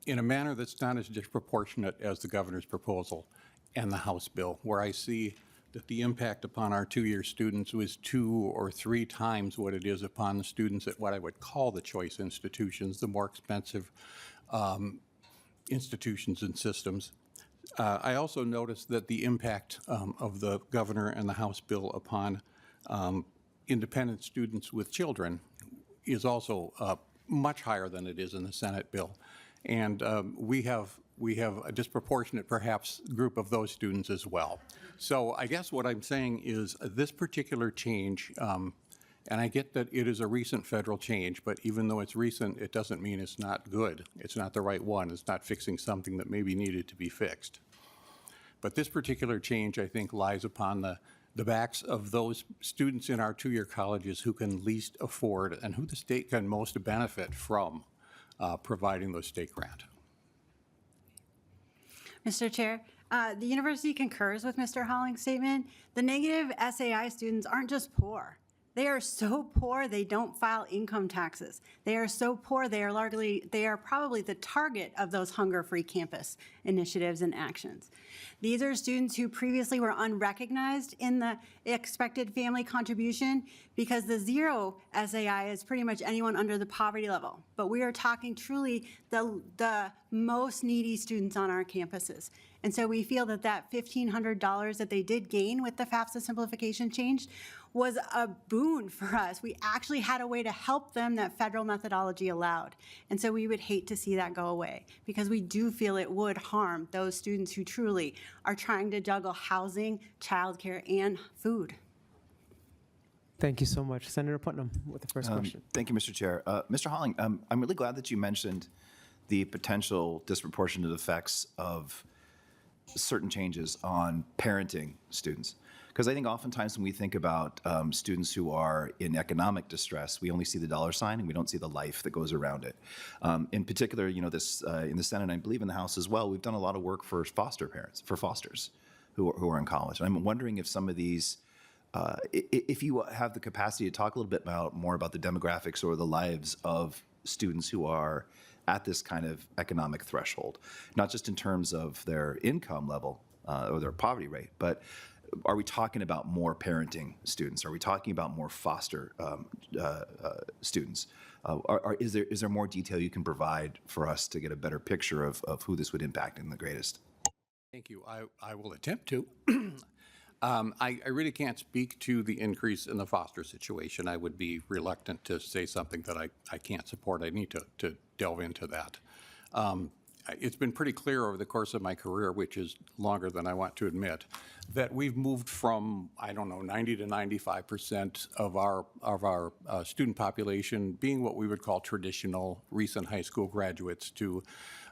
in a manner that's not as disproportionate as the governor's proposal and the House bill, where I see that the impact upon our two-year students was 2 or 3 times what it is upon the students at what I would call the choice institutions, the more expensive institutions and systems. I also noticed that the impact of the governor and the House bill upon independent students with children is also much higher than it is in the Senate bill. And we have a disproportionate, perhaps, group of those students as well. So I guess what I'm saying is this particular change And I get that it is a recent federal change, but even though it's recent, it doesn't mean it's not good. It's not the right one. It's not fixing something that maybe needed to be fixed. But this particular change, I think, lies upon the backs of those students in our two-year colleges who can least afford and who the state can most benefit from providing those state grant. Mr. Chair, the university concurs with Mr. Holling's statement. The negative SAI students aren't just poor. They are so poor they don't file income taxes. They are so poor they are probably the target of those hunger-free campus initiatives and actions. These are students who previously were unrecognized in the expected family contribution because the zero SAI is pretty much anyone under the poverty level. But we are talking truly the most needy students on our campuses. And so we feel that that $1,500 that they did gain with the FAFSA simplification change was a boon for us. We actually had a way to help them that federal methodology allowed. And so we would hate to see that go away because we do feel it would harm those students who truly are trying to juggle housing, childcare, and food. Thank you so much. Senator Putnam with the first question. Thank you, Mr. Chair. Mr. Holling, I'm really glad that you mentioned the potential disproportionate effects of certain changes on parenting students. Because I think oftentimes when we think about students who are in economic distress, we only see the dollar sign and we don't see the life that goes around it. In particular, you know, this in the Senate, and I believe in the House as well, we've done a lot of work for foster parents, for fosters who are in college. And I'm wondering if some of these, if you have the capacity to talk a little bit more about the demographics or the lives of students who are at this kind of economic threshold, not just in terms of their income level or their poverty rate, but are we talking about more parenting students? Are we talking about more foster students? Is there more detail you can provide for us to get a better picture of who this would impact in the greatest? Thank you. I will attempt to. I really can't speak to the increase in the foster situation. I would be reluctant to say something that I can't support. I need to delve into that. It's been pretty clear over the course of my career, which is longer than I want to admit, that we've moved from, I don't know, 90 to 95% of our student population being what we would call traditional recent high school graduates to,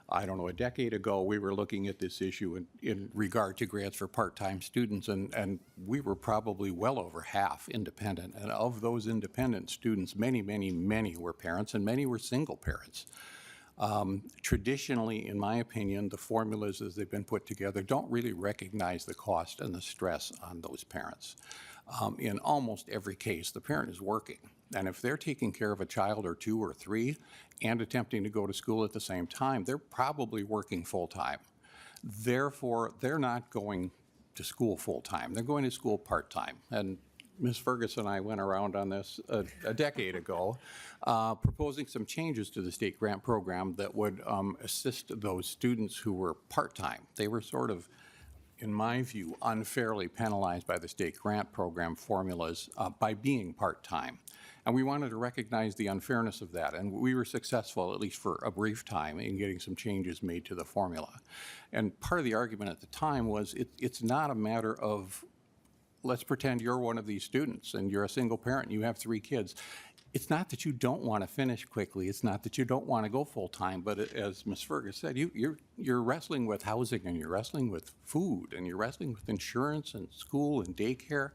I don't know, a decade ago, we were looking at this issue in regard to grants for part-time students, and we were probably well over half independent. And of those independent students, many, many, many were parents, and many were single parents. Traditionally, in my opinion, the formulas as they've been put together don't really recognize the cost and the stress on those parents. In almost every case, the parent is working. And if they're taking care of a child or two or three and attempting to go to school at the same time, they're probably working full-time. Therefore, they're not going to school full-time. They're going to school part-time. And Ms. Ferguson and I went around on this a decade ago, proposing some changes to the state grant program that would assist those students who were part-time. They were sort of, in my view, unfairly penalized by the state grant program formulas by being part-time. And we wanted to recognize the unfairness of that, and we were successful, at least for a brief time, in getting some changes made to the formula. And part of the argument at the time was it's not a matter of, let's pretend you're one of these students and you're a single parent and you have 3 kids. It's not that you don't want to finish quickly. It's not that you don't want to go full-time. But as Ms. Fergus said, you're wrestling with housing and you're wrestling with food and you're wrestling with insurance and school and daycare.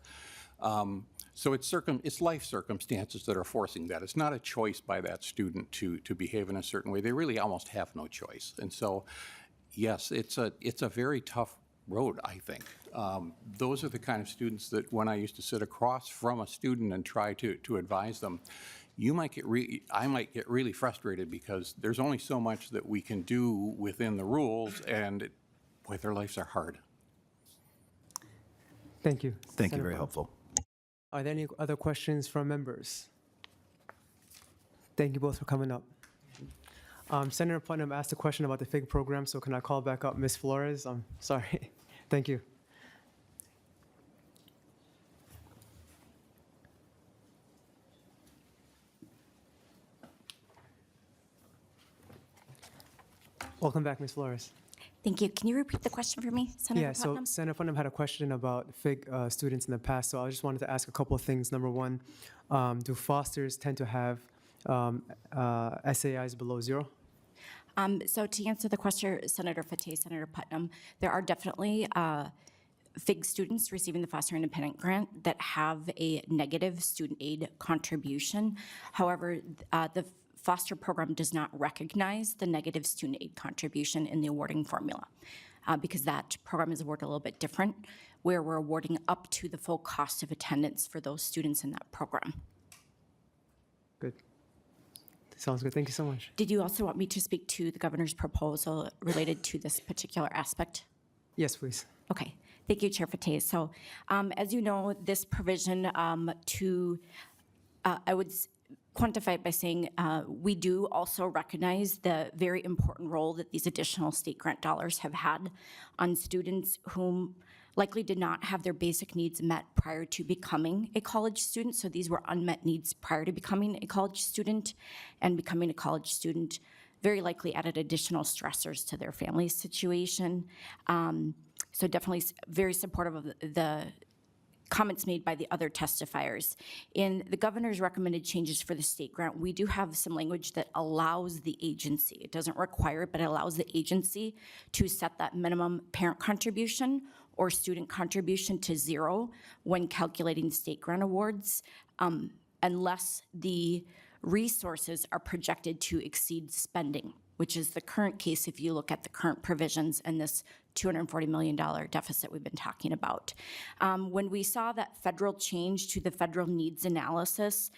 So it's life circumstances that are forcing that. It's not a choice by that student to behave in a certain way. They really almost have no choice. And so, yes, it's a very tough road, I think. Those are the kind of students that when I used to sit across from a student and try to advise them, I might get really frustrated because there's only so much that we can do within the rules, and boy, their lives are hard. Thank you. Thank you, very helpful. Are there any other questions from members? Thank you both for coming up. Senator Putnam asked a question about the FIG program, so can I call back up Ms. Flores? I'm sorry. Thank you. Welcome back, Ms. Flores. Thank you. Can you repeat the question for me, Senator Putnam? So Senator Putnam had a question about FIG students in the past, so I just wanted to ask a couple of things. Number one, Do Fosters tend to have SAIs below 0? So to answer the question, Senator Fateh, Senator Putnam, there are definitely FIG students receiving the Foster Independent Grant that have a negative student aid contribution. However, the foster program does not recognize the negative student aid contribution in the awarding formula because that program is awarded a little bit different, where we're awarding up to the full cost of attendance for those students in that program. Good. Sounds good. Thank you so much. Did you also want me to speak to the governor's proposal related to this particular aspect? Yes, please. Okay. Thank you, Chair Fateh. So as you know, this provision I would quantify it by saying we do also recognize the very important role that these additional state grant dollars have had on students whom likely did not have their basic needs met prior to becoming a college student. So these were unmet needs prior to becoming a college student, and becoming a college student very likely added additional stressors to their family situation. So definitely very supportive of the comments made by the other testifiers. In the governor's recommended changes for the state grant, we do have some language that allows the agency, it doesn't require it, but it allows the agency to set that minimum parent contribution or student contribution to 0 when calculating state grant awards, unless the resources are projected to exceed spending, which is the current case if you look at the current provisions and this $240 million deficit we've been talking about. When we saw that federal change to the federal needs analysis,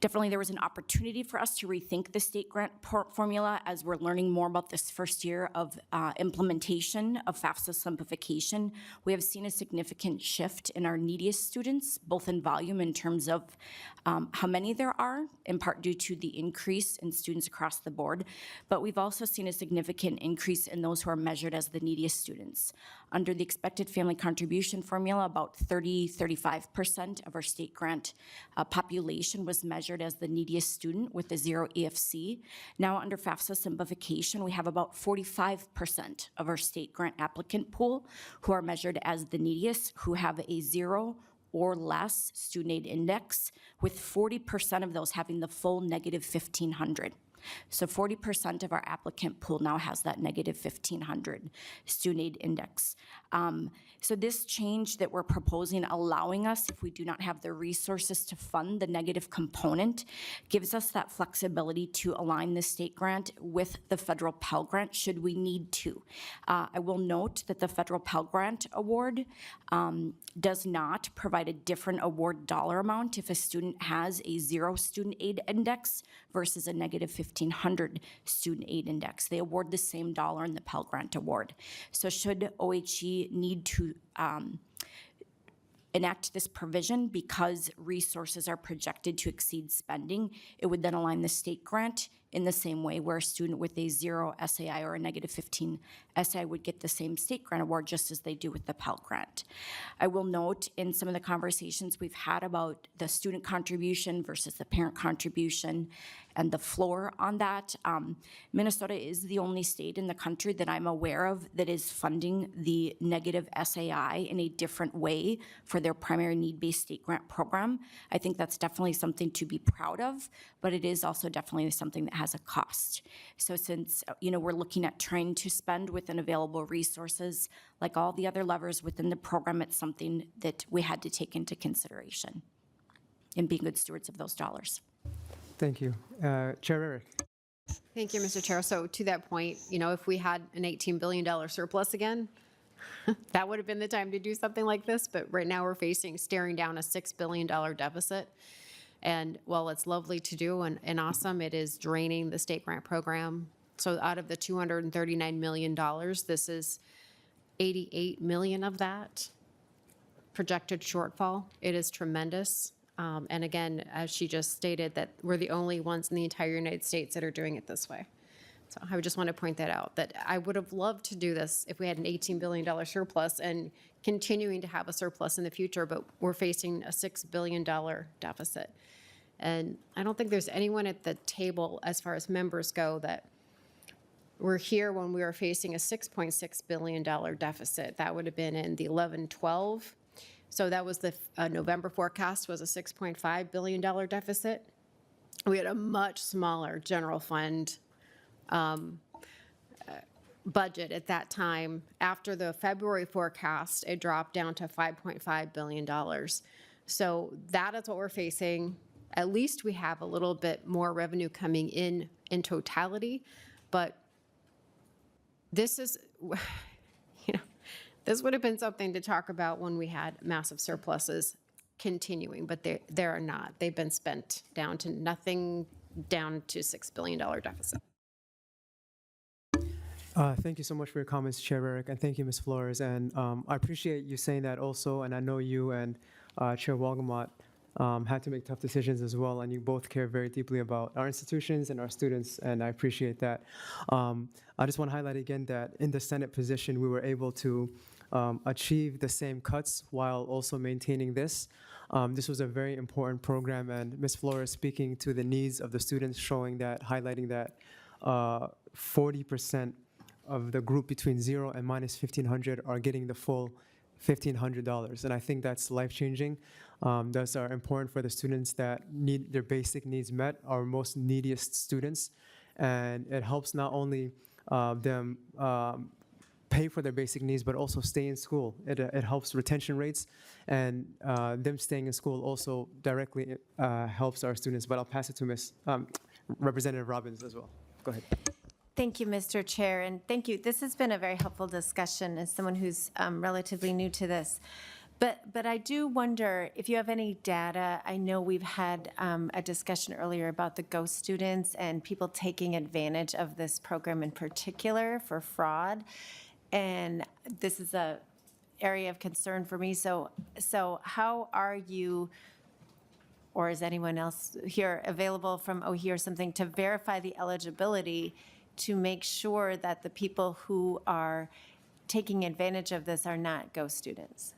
definitely there was an opportunity for us to rethink the state grant formula as we're learning more about this first year of implementation of FAFSA simplification. We have seen a significant shift in our neediest students, both in volume in terms of how many there are, in part due to the increase in students across the board, but we've also seen a significant increase in those who are measured as the neediest students. Under the expected family contribution formula, about 35% of our state grant population was measured as the neediest student with a 0 EFC. Now under FAFSA simplification, we have about 45% of our state grant applicant pool who are measured as the neediest, who have a 0 or less student aid index, with 40% of those having the full negative 1,500. So 40% of our applicant pool now has that negative 1,500 student aid index. So this change that we're proposing, allowing us, if we do not have the resources to fund the negative component, gives us that flexibility to align the state grant with the federal Pell Grant should we need to. I will note that the federal Pell Grant award does not provide a different award dollar amount if a student has a 0 student aid index versus a negative 1,500 student aid index. They award the same dollar in the Pell Grant award. So should OHE need to enact this provision because resources are projected to exceed spending, it would then align the state grant in the same way where a student with a 0 SAI or a negative 15 SAI would get the same state grant award just as they do with the Pell Grant. I will note in some of the conversations we've had about the student contribution versus the parent contribution and the floor on that, Minnesota is the only state in the country that I'm aware of that is funding the negative SAI in a different way for their primary need-based state grant program. I think that's definitely something to be proud of, but it is also definitely something that has a cost. So since we're looking at trying to spend within available resources, like all the other levers within the program, it's something that we had to take into consideration in being good stewards of those dollars. Thank you. Chair Eric. Thank you, Mr. Chair. So to that point, if we had an $18 billion surplus again, that would have been the time to do something like this. But right now we're staring down a $6 billion deficit. And while it's lovely to do and awesome, it is draining the state grant program. So out of the $239 million, this is 88 million of that projected shortfall. It is tremendous. And again, as she just stated, that we're the only ones in the entire United States that are doing it this way. So I would just want to point that out, that I would have loved to do this if we had an $18 billion surplus and continuing to have a surplus in the future, but we're facing a $6 billion deficit. And I don't think there's anyone at the table, as far as members go, that were here when we were facing a $6.6 billion deficit. That would have been in the 11-12. So that was the November forecast was a $6.5 billion deficit. We had a much smaller general fund budget at that time. After the February forecast, it dropped down to $5.5 billion. So that is what we're facing. At least we have a little bit more revenue coming in totality, but this is, this would have been something to talk about when we had massive surpluses continuing, but there are not. They've been spent down to nothing, down to $6 billion deficit. Thank you so much for your comments, Chair Rarick, and thank you, Ms. Flores. And I appreciate you saying that also, and I know you and Chair Wolgamott had to make tough decisions as well, and you both care very deeply about our institutions and our students, and I appreciate that. I just want to highlight again that in the Senate position, we were able to achieve the same cuts while also maintaining this. This was a very important program, and Ms. Flores speaking to the needs of the students, showing that, highlighting that 40% of the group between 0 and minus 1,500 are getting the full $1,500. And I think that's life-changing. Those are important for the students that need their basic needs met, our most neediest students. And it helps not only them pay for their basic needs, but also stay in school. It helps retention rates, and them staying in school also directly helps our students. But I'll pass it to Representative Robbins as well. Go ahead. Thank you, Mr. Chair, and thank you. This has been a very helpful discussion as someone who's relatively new to this. But I do wonder if you have any data. I know we've had a discussion earlier about the ghost students and people taking advantage of this program in particular for fraud. And this is a area of concern for me. So how are you, or is anyone else here available from OHE or something to verify the eligibility to make sure that the people who are taking advantage of this are not ghost students?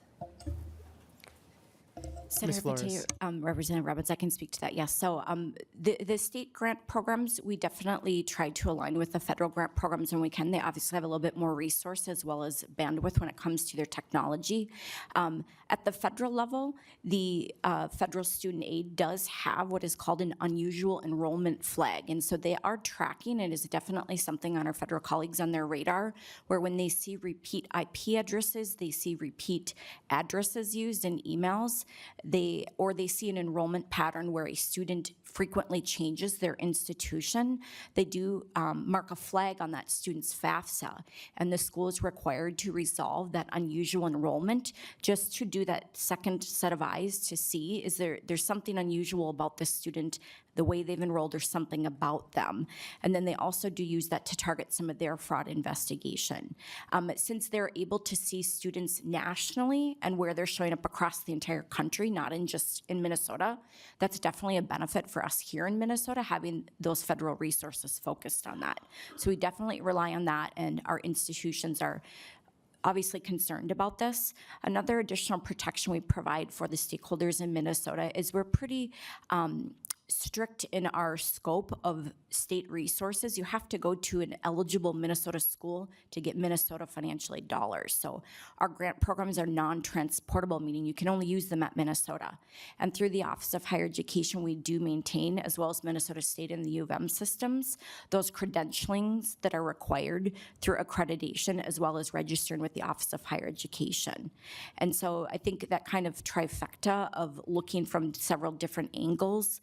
Senator Fateh, Representative Robbins, I can speak to that, yes. So the state grant programs, we definitely try to align with the federal grant programs when we can. They obviously have a little bit more resource as well as bandwidth when it comes to their technology. At the federal level, the federal student aid does have what is called an unusual enrollment flag. And so they are tracking, it is definitely something on our federal colleagues on their radar, where when they see repeat IP addresses, they see repeat addresses used in emails, they see an enrollment pattern where a student frequently changes their institution, they do mark a flag on that student's FAFSA, and the school is required to resolve that unusual enrollment just to do that second set of eyes to see, is there's something unusual about this student, the way they've enrolled, or something about them. And then they also do use that to target some of their fraud investigation. Since they're able to see students nationally and where they're showing up across the entire country, not just in Minnesota, that's definitely a benefit for us here in Minnesota, having those federal resources focused on that. So we definitely rely on that, and our institutions are obviously concerned about this. Another additional protection we provide for the stakeholders in Minnesota is we're pretty strict in our scope of state resources. You have to go to an eligible Minnesota school to get Minnesota financial aid dollars. So our grant programs are non-transportable, meaning you can only use them at Minnesota. And through the Office of Higher Education, we do maintain, as well as Minnesota State and the U of M systems, those credentialings that are required through accreditation, as well as registering with the Office of Higher Education. And so I think that kind of trifecta of looking from several different angles.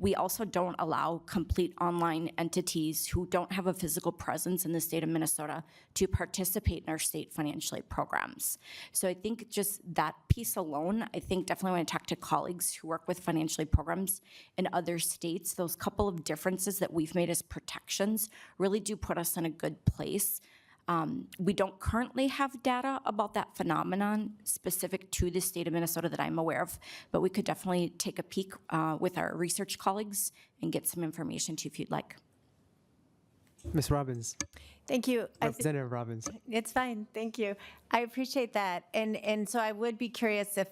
We also don't allow complete online entities who don't have a physical presence in the state of Minnesota to participate in our state financial aid programs. So I think just that piece alone, I think definitely when I talk to colleagues who work with financial aid programs in other states, those couple of differences that we've made as protections really do put us in a good place. We don't currently have data about that phenomenon specific to the state of Minnesota that I'm aware of, but we could definitely take a peek with our research colleagues and get some information to you if you'd like. Ms. Robbins. Thank you. Representative Robbins. It's fine, thank you. I appreciate that. And so I would be curious if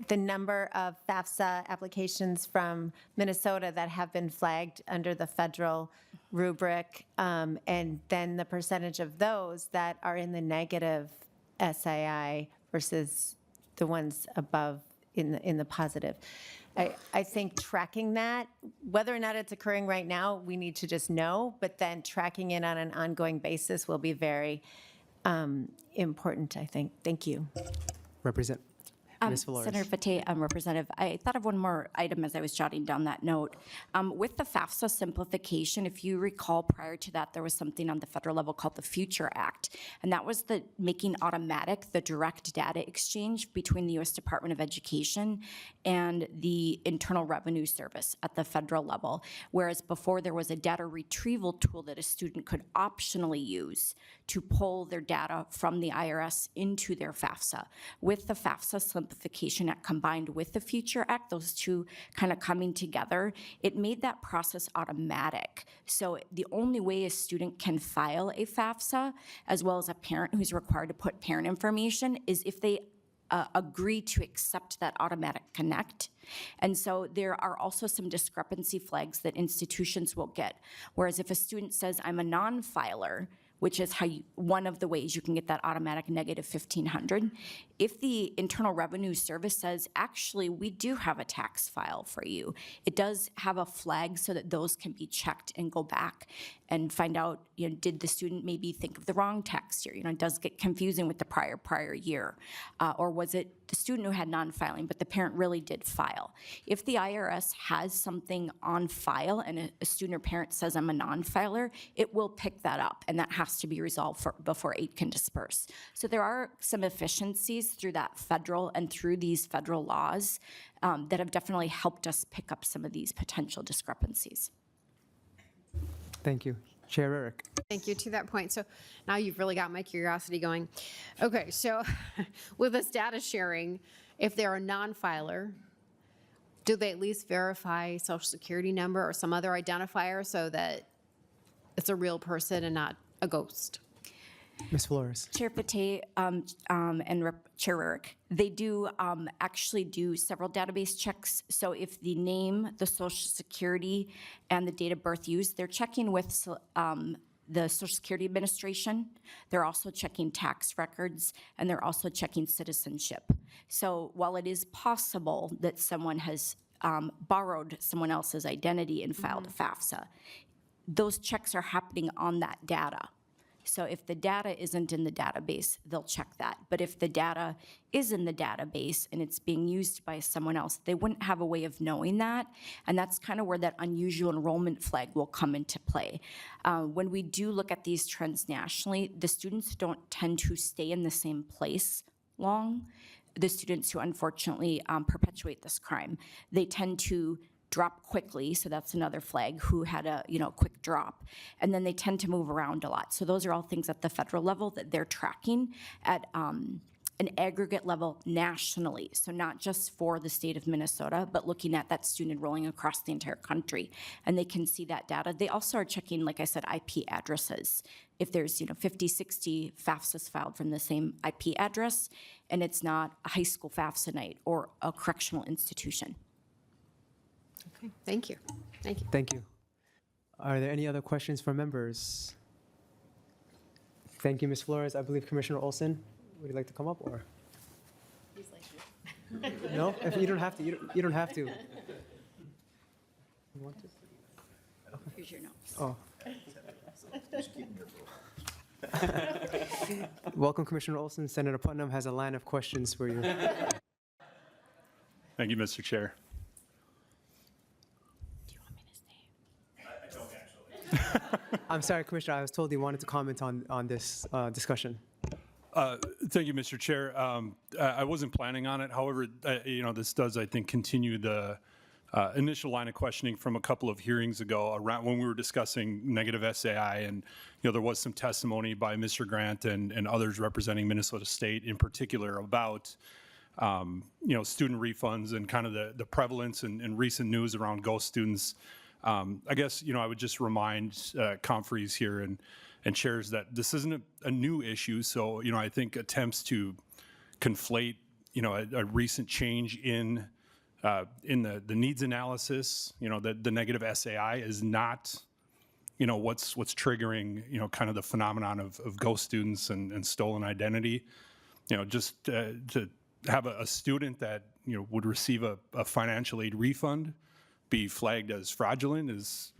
the number of FAFSA applications from Minnesota that have been flagged under the federal rubric, and then the percentage of those that are in the negative SII versus the ones above in the positive. I think tracking that, whether or not it's occurring right now, we need to just know, but then tracking it on an ongoing basis will be very important, I think. Thank you. Represent Ms. Flores. Senator Fateh, Representative, I thought of one more item as I was jotting down that note. With the FAFSA simplification, if you recall, prior to that, there was something on the federal level called the Future Act, and that was the making automatic the direct data exchange between the U.S. Department of Education and the Internal Revenue Service at the federal level, whereas before there was a data retrieval tool that a student could optionally use to pull their data from the IRS into their FAFSA. With the FAFSA Simplification Act combined with the Future Act, those two kind of coming together, it made that process automatic. So the only way a student can file a FAFSA, as well as a parent who's required to put parent information, is if they agree to accept that automatic connect. And so there are also some discrepancy flags that institutions will get. Whereas if a student says, I'm a non-filer, which is one of the ways you can get that automatic negative 1,500. If the Internal Revenue Service says, actually, we do have a tax file for you, it does have a flag so that those can be checked and go back and find out, did the student maybe think of the wrong tax year? It does get confusing with the prior year. Or was it the student who had non-filing, but the parent really did file? If the IRS has something on file and a student or parent says, I'm a non-filer, it will pick that up, and that has to be resolved before aid can disperse. So there are some efficiencies through that federal and through these federal laws that have definitely helped us pick up some of these potential discrepancies. Thank you. Chair Eric. Thank you. To that point, so now you've really got my curiosity going. Okay, so with this data sharing, if they're a non-filer, do they at least verify Social Security number or some other identifier so that it's a real person and not a ghost? Ms. Flores. Chair Fateh Chair Eric, they do actually do several database checks. So if the name, the Social Security, and the date of birth used, they're checking with the Social Security Administration. They're also checking tax records, and they're also checking citizenship. So while it is possible that someone has borrowed someone else's identity and filed a FAFSA, those checks are happening on that data. So if the data isn't in the database, they'll check that. But if the data is in the database and it's being used by someone else, they wouldn't have a way of knowing that. And that's kind of where that unusual enrollment flag will come into play. When we do look at these trends nationally, the students don't tend to stay in the same place long. The students who unfortunately perpetuate this crime, they tend to drop quickly, so that's another flag, who had a quick drop, and then they tend to move around a lot. So those are all things at the federal level that they're tracking at an aggregate level nationally. So not just for the state of Minnesota, but looking at that student enrolling across the entire country, and they can see that data. They also are checking, like I said, IP addresses. If there's 50, 60 FAFSAs filed from the same IP address, and it's not a high school FAFSA night or a correctional institution. Okay, thank you. Thank you. Thank you. Are there any other questions from members? Thank you, Ms. Flores. I believe Commissioner Olson, would you like to come up, or? No? If you don't have to, you don't have to. You want to? Here's your notes. Oh. Welcome, Commissioner Olson. Senator Putnam has a line of questions for you. Thank you, Mr. Chair. I'm sorry, Commissioner, I was told you wanted to comment on this discussion. Thank you, Mr. Chair. I wasn't planning on it. However, this does, I think, continue the initial line of questioning from a couple of hearings ago around when we were discussing negative SAI, and there was some testimony by Mr. Grant and others representing Minnesota State in particular about student refunds and kind of the prevalence and recent news around ghost students. I guess, I would just remind conferees here and chairs that this isn't a new issue. So, I think attempts to conflate, a recent change in the needs analysis, the negative SAI is not, what's triggering, kind of the phenomenon of ghost students and stolen identity. Just to have a student that, would receive a financial aid refund be flagged as fraudulent is,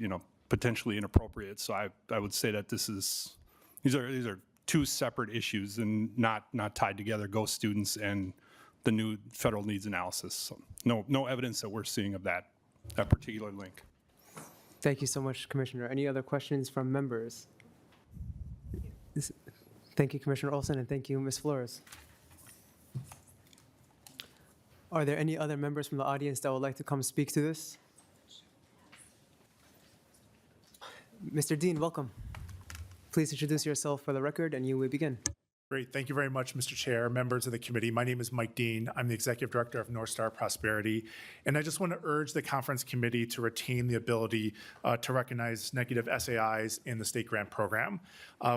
potentially inappropriate. So I would say that these are two separate issues and not tied together, ghost students and the new federal needs analysis. So no evidence that we're seeing of that particular link. Thank you so much, Commissioner. Any other questions from members? Thank you, Commissioner Olson, and thank you, Ms. Flores. Are there any other members from the audience that would like to come speak to this? Mr. Dean, welcome. Please introduce yourself for the record, and you may begin. Great. Thank you very much, Mr. Chair, members of the committee. My name is Mike Dean. I'm the Executive Director of North Star Prosperity. And I just want to urge the conference committee to retain the ability to recognize negative SAIs in the state grant program.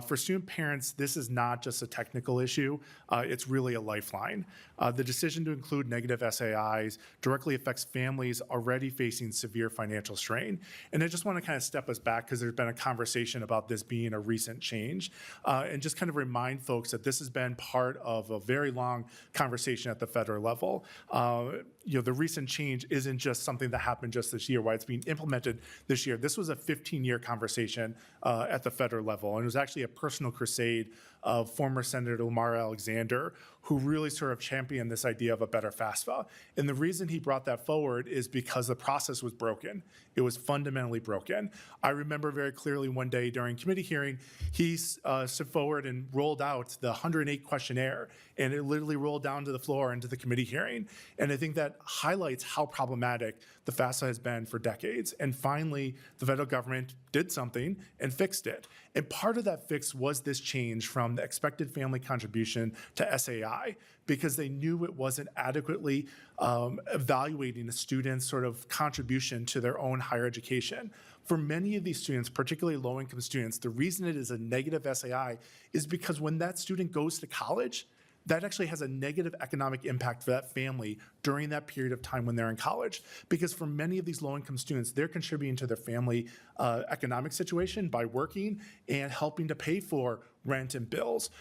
For student parents, this is not just a technical issue. It's really a lifeline. The decision to include negative SAIs directly affects families already facing severe financial strain. And I just want to kind of step us back because there's been a conversation about this being a recent change and just kind of remind folks that this has been part of a very long conversation at the federal level. The recent change isn't just something that happened just this year, why it's being implemented this year. This was a 15-year conversation at the federal level, and it was actually a personal crusade of former Senator Lamar Alexander, who really sort of championed this idea of a better FAFSA. And the reason he brought that forward is because the process was broken. It was fundamentally broken. I remember very clearly one day during committee hearing, he stood forward and rolled out the 108 questionnaire, and it literally rolled down to the floor into the committee hearing. And I think that highlights how problematic the FAFSA has been for decades. And finally, the federal government did something and fixed it. And part of that fix was this change from the expected family contribution to SAI, because they knew it wasn't adequately evaluating a student's sort of contribution to their own higher education. For many of these students, particularly low-income students, the reason it is a negative SAI is because when that student goes to college, that actually has a negative economic impact for that family during that period of time when they're in college. Because for many of these low-income students, they're contributing to their family economic situation by working and helping to pay for rent and bills.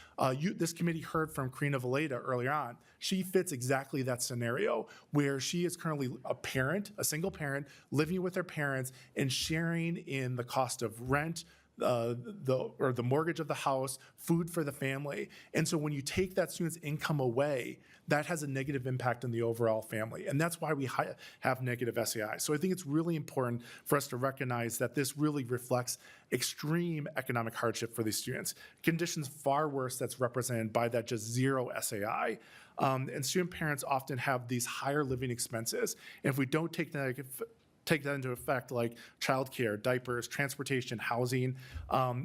This committee heard from Karina Valeda earlier on. She fits exactly that scenario where she is currently a parent, a single parent, living with her parents and sharing in the cost of rent, the mortgage of the house, food for the family. And so when you take that student's income away, that has a negative impact on the overall family. And that's why we have negative SAI. So I think it's really important for us to recognize that this really reflects extreme economic hardship for these students. Conditions far worse that's represented by that just zero SAI. And student parents often have these higher living expenses. And if we don't take that into effect, like childcare, diapers, transportation, housing.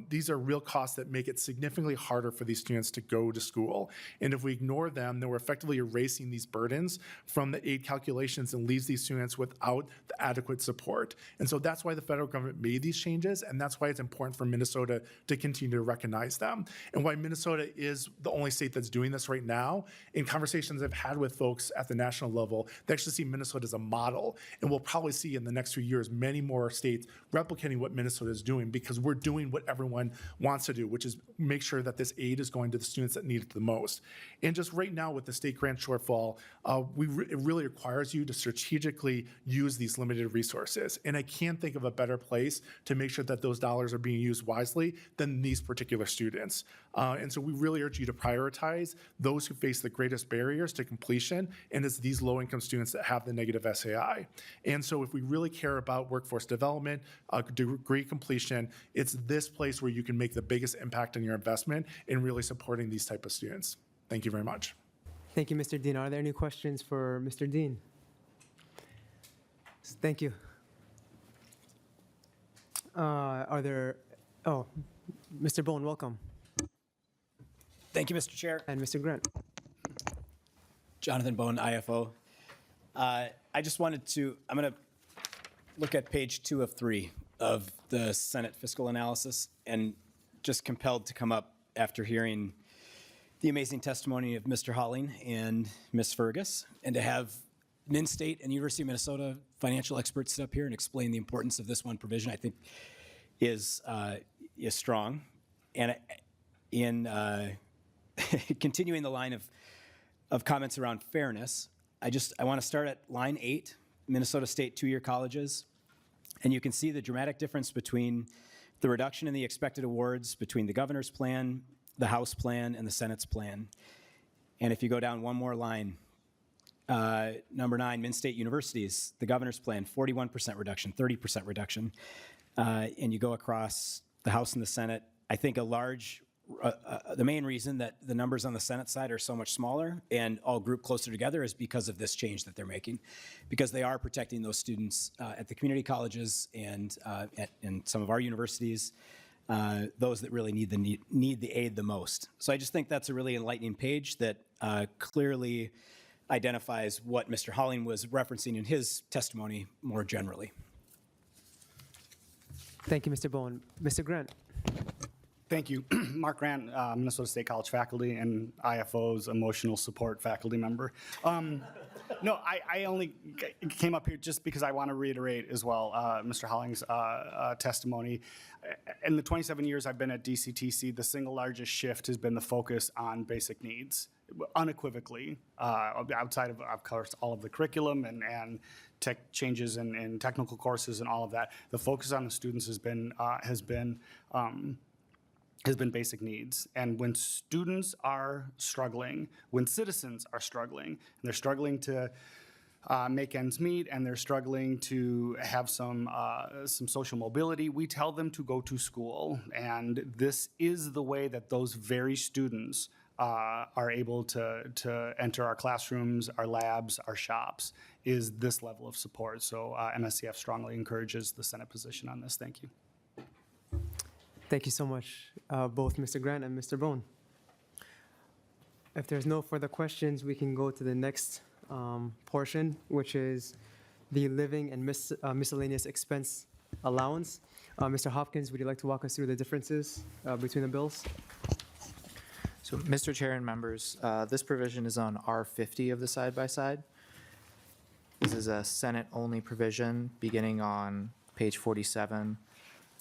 These are real costs that make it significantly harder for these students to go to school. And if we ignore them, then we're effectively erasing these burdens from the aid calculations and leaves these students without the adequate support. And so that's why the federal government made these changes, and that's why it's important for Minnesota to continue to recognize them. And why Minnesota is the only state that's doing this right now. In conversations I've had with folks at the national level, they actually see Minnesota as a model, and we'll probably see in the next few years many more states replicating what Minnesota is doing, because we're doing what everyone wants to do, which is make sure that this aid is going to the students that need it the most. And just right now with the state grant shortfall, it really requires you to strategically use these limited resources. And I can't think of a better place to make sure that those dollars are being used wisely than these particular students. And so we really urge you to prioritize those who face the greatest barriers to completion, and it's these low-income students that have the negative SAI. And so if we really care about workforce development, degree completion, it's this place where you can make the biggest impact on your investment in really supporting these type of students. Thank you very much. Thank you, Mr. Dean. Are there any questions for Mr. Dean? Thank you. Mr. Bone, welcome. Thank you, Mr. Chair. And Mr. Grant. Jonathan Bone, IFO. I just wanted to, I'm going to look at page 2 of 3 of the Senate fiscal analysis, and just compelled to come up after hearing the amazing testimony of Mr. Holling and Ms. Fergus, and to have an in-state and University of Minnesota financial experts sit up here and explain the importance of this one provision, I think is strong. And in continuing the line of comments around fairness. I want to start at line 8, Minnesota State two-year colleges. And you can see the dramatic difference between the reduction in the expected awards between the governor's plan, the House plan, and the Senate's plan. And if you go down one more line, number 9, Min-State universities, the governor's plan, 41% reduction, 30% reduction. And you go across the House and the Senate, I think the main reason that the numbers on the Senate side are so much smaller and all grouped closer together is because of this change that they're making, because they are protecting those students at the community colleges and in some of our universities, those that really need the aid the most. So I just think that's a really enlightening page that clearly identifies what Mr. Holling was referencing in his testimony more generally. Thank you, Mr. Bowen. Mr. Grant. Thank you. Mark Grant, Minnesota State College faculty and IFO's emotional support faculty member. No, I only came up here just because I want to reiterate as well Mr. Holling's testimony. In the 27 years I've been at DCTC, the single largest shift has been the focus on basic needs, unequivocally, outside of course, all of the curriculum and tech changes in technical courses and all of that. The focus on the students has been basic needs. And when students are struggling, when citizens are struggling, and they're struggling to make ends meet and they're struggling to have some social mobility, we tell them to go to school. And this is the way that those very students are able to enter our classrooms, our labs, our shops, is this level of support. So MSCF strongly encourages the Senate position on this. Thank you. Thank you so much, both Mr. Grant and Mr. Bone. If there's no further questions, we can go to the next portion, which is the living and miscellaneous expense allowance. Mr. Hopkins, would you like to walk us through the differences between the bills? So, Mr. Chair and members, this provision is on R50 of the side-by-side. This is a Senate-only provision beginning on page 47,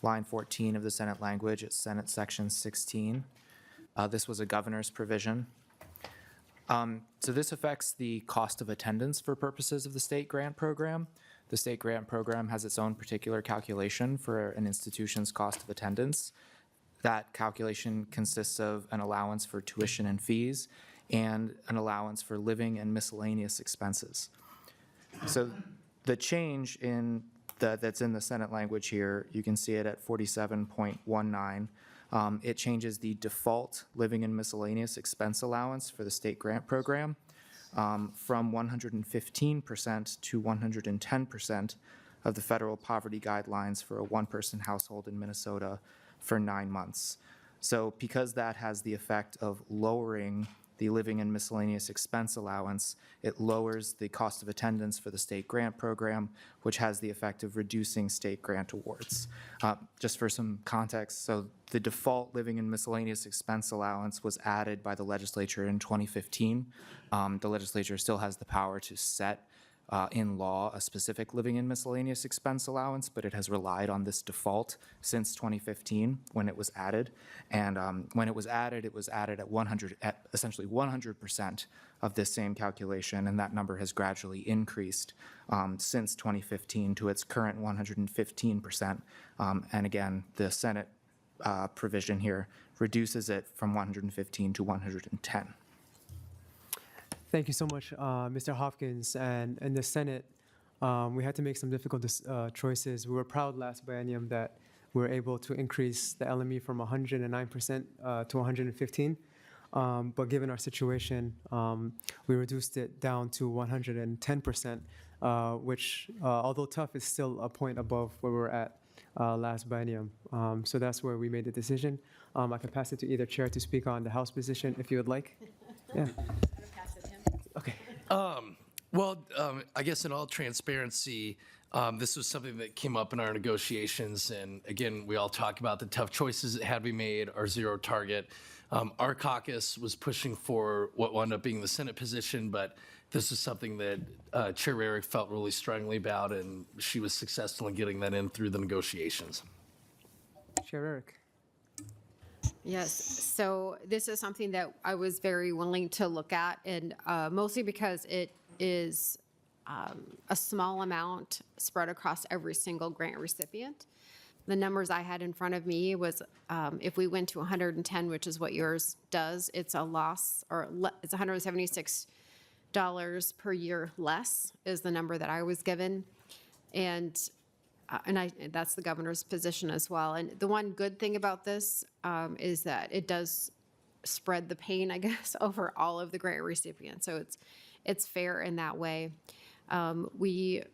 line 14 of the Senate language. It's Senate Section 16. This was a governor's provision. So this affects the cost of attendance for purposes of the state grant program. The state grant program has its own particular calculation for an institution's cost of attendance. That calculation consists of an allowance for tuition and fees and an allowance for living and miscellaneous expenses. So the change that's in the Senate language here, you can see it at 47.19. It changes the default living and miscellaneous expense allowance for the state grant program from 115% to 110% of the federal poverty guidelines for a one-person household in Minnesota for 9 months. So because that has the effect of lowering the living and miscellaneous expense allowance, it lowers the cost of attendance for the state grant program, which has the effect of reducing state grant awards. Just for some context, so the default living and miscellaneous expense allowance was added by the legislature in 2015. The legislature still has the power to set in law a specific living and miscellaneous expense allowance, but it has relied on this default since 2015 when it was added. And when it was added at essentially 100% of this same calculation, and that number has gradually increased since 2015 to its current 115%. And again, the Senate provision here reduces it from 115 to 110. Thank you so much, Mr. Hopkins. And in the Senate, we had to make some difficult choices. We were proud last biennium that we were able to increase the LME from 109% to 115. But given our situation, we reduced it down to 110%, which, although tough, is still a point above where we were at last biennium. So that's where we made the decision. I can pass it to either chair to speak on the House position if you would like. Yeah. Okay. I guess in all transparency, this was something that came up in our negotiations. And again, we all talk about the tough choices that had to be made, our zero target. Our caucus was pushing for what wound up being the Senate position, but this is something that Chair Rarick felt really strongly about, and she was successful in getting that in through the negotiations. Chair Rarick. Yes, so this is something that I was very willing to look at, and mostly because it is a small amount spread across every single grant recipient. The numbers I had in front of me was if we went to 110, which is what yours does, it's a loss, or it's $176 per year less is the number that I was given. And that's the governor's position as well. And the one good thing about this is that it does spread the pain, I guess, over all of the grant recipients. So it's fair in that way. We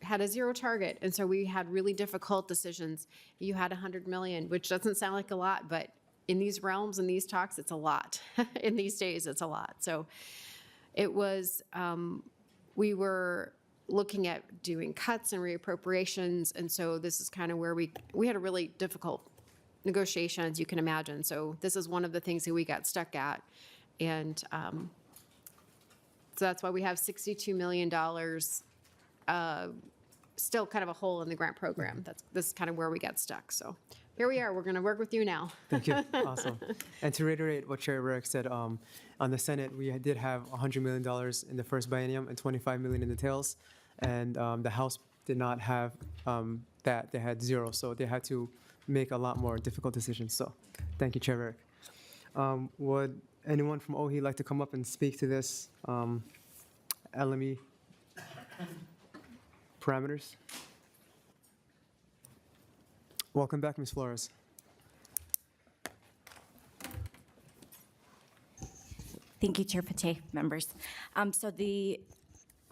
had a zero target, and so we had really difficult decisions. You had 100 million, which doesn't sound like a lot, but in these realms, in these talks, it's a lot. In these days, it's a lot. So it was, we were looking at doing cuts and reappropriations, and so this is kind of where we had a really difficult negotiation, as you can imagine. So this is one of the things that we got stuck at, and so that's why we have $62 million still kind of a hole in the grant program. This is kind of where we got stuck. So here we are. We're going to work with you now. Thank you. Awesome. And to reiterate what Chair Rarick said, on the Senate, we did have $100 million in the first biennium and $25 million in the tails. And the House did not have that. They had zero. So they had to make a lot more difficult decisions. So thank you, Chair Rarick. Would anyone from OHE like to come up and speak to this LME parameters? Welcome back, Ms. Flores. Thank you, Chair Fateh, members. So the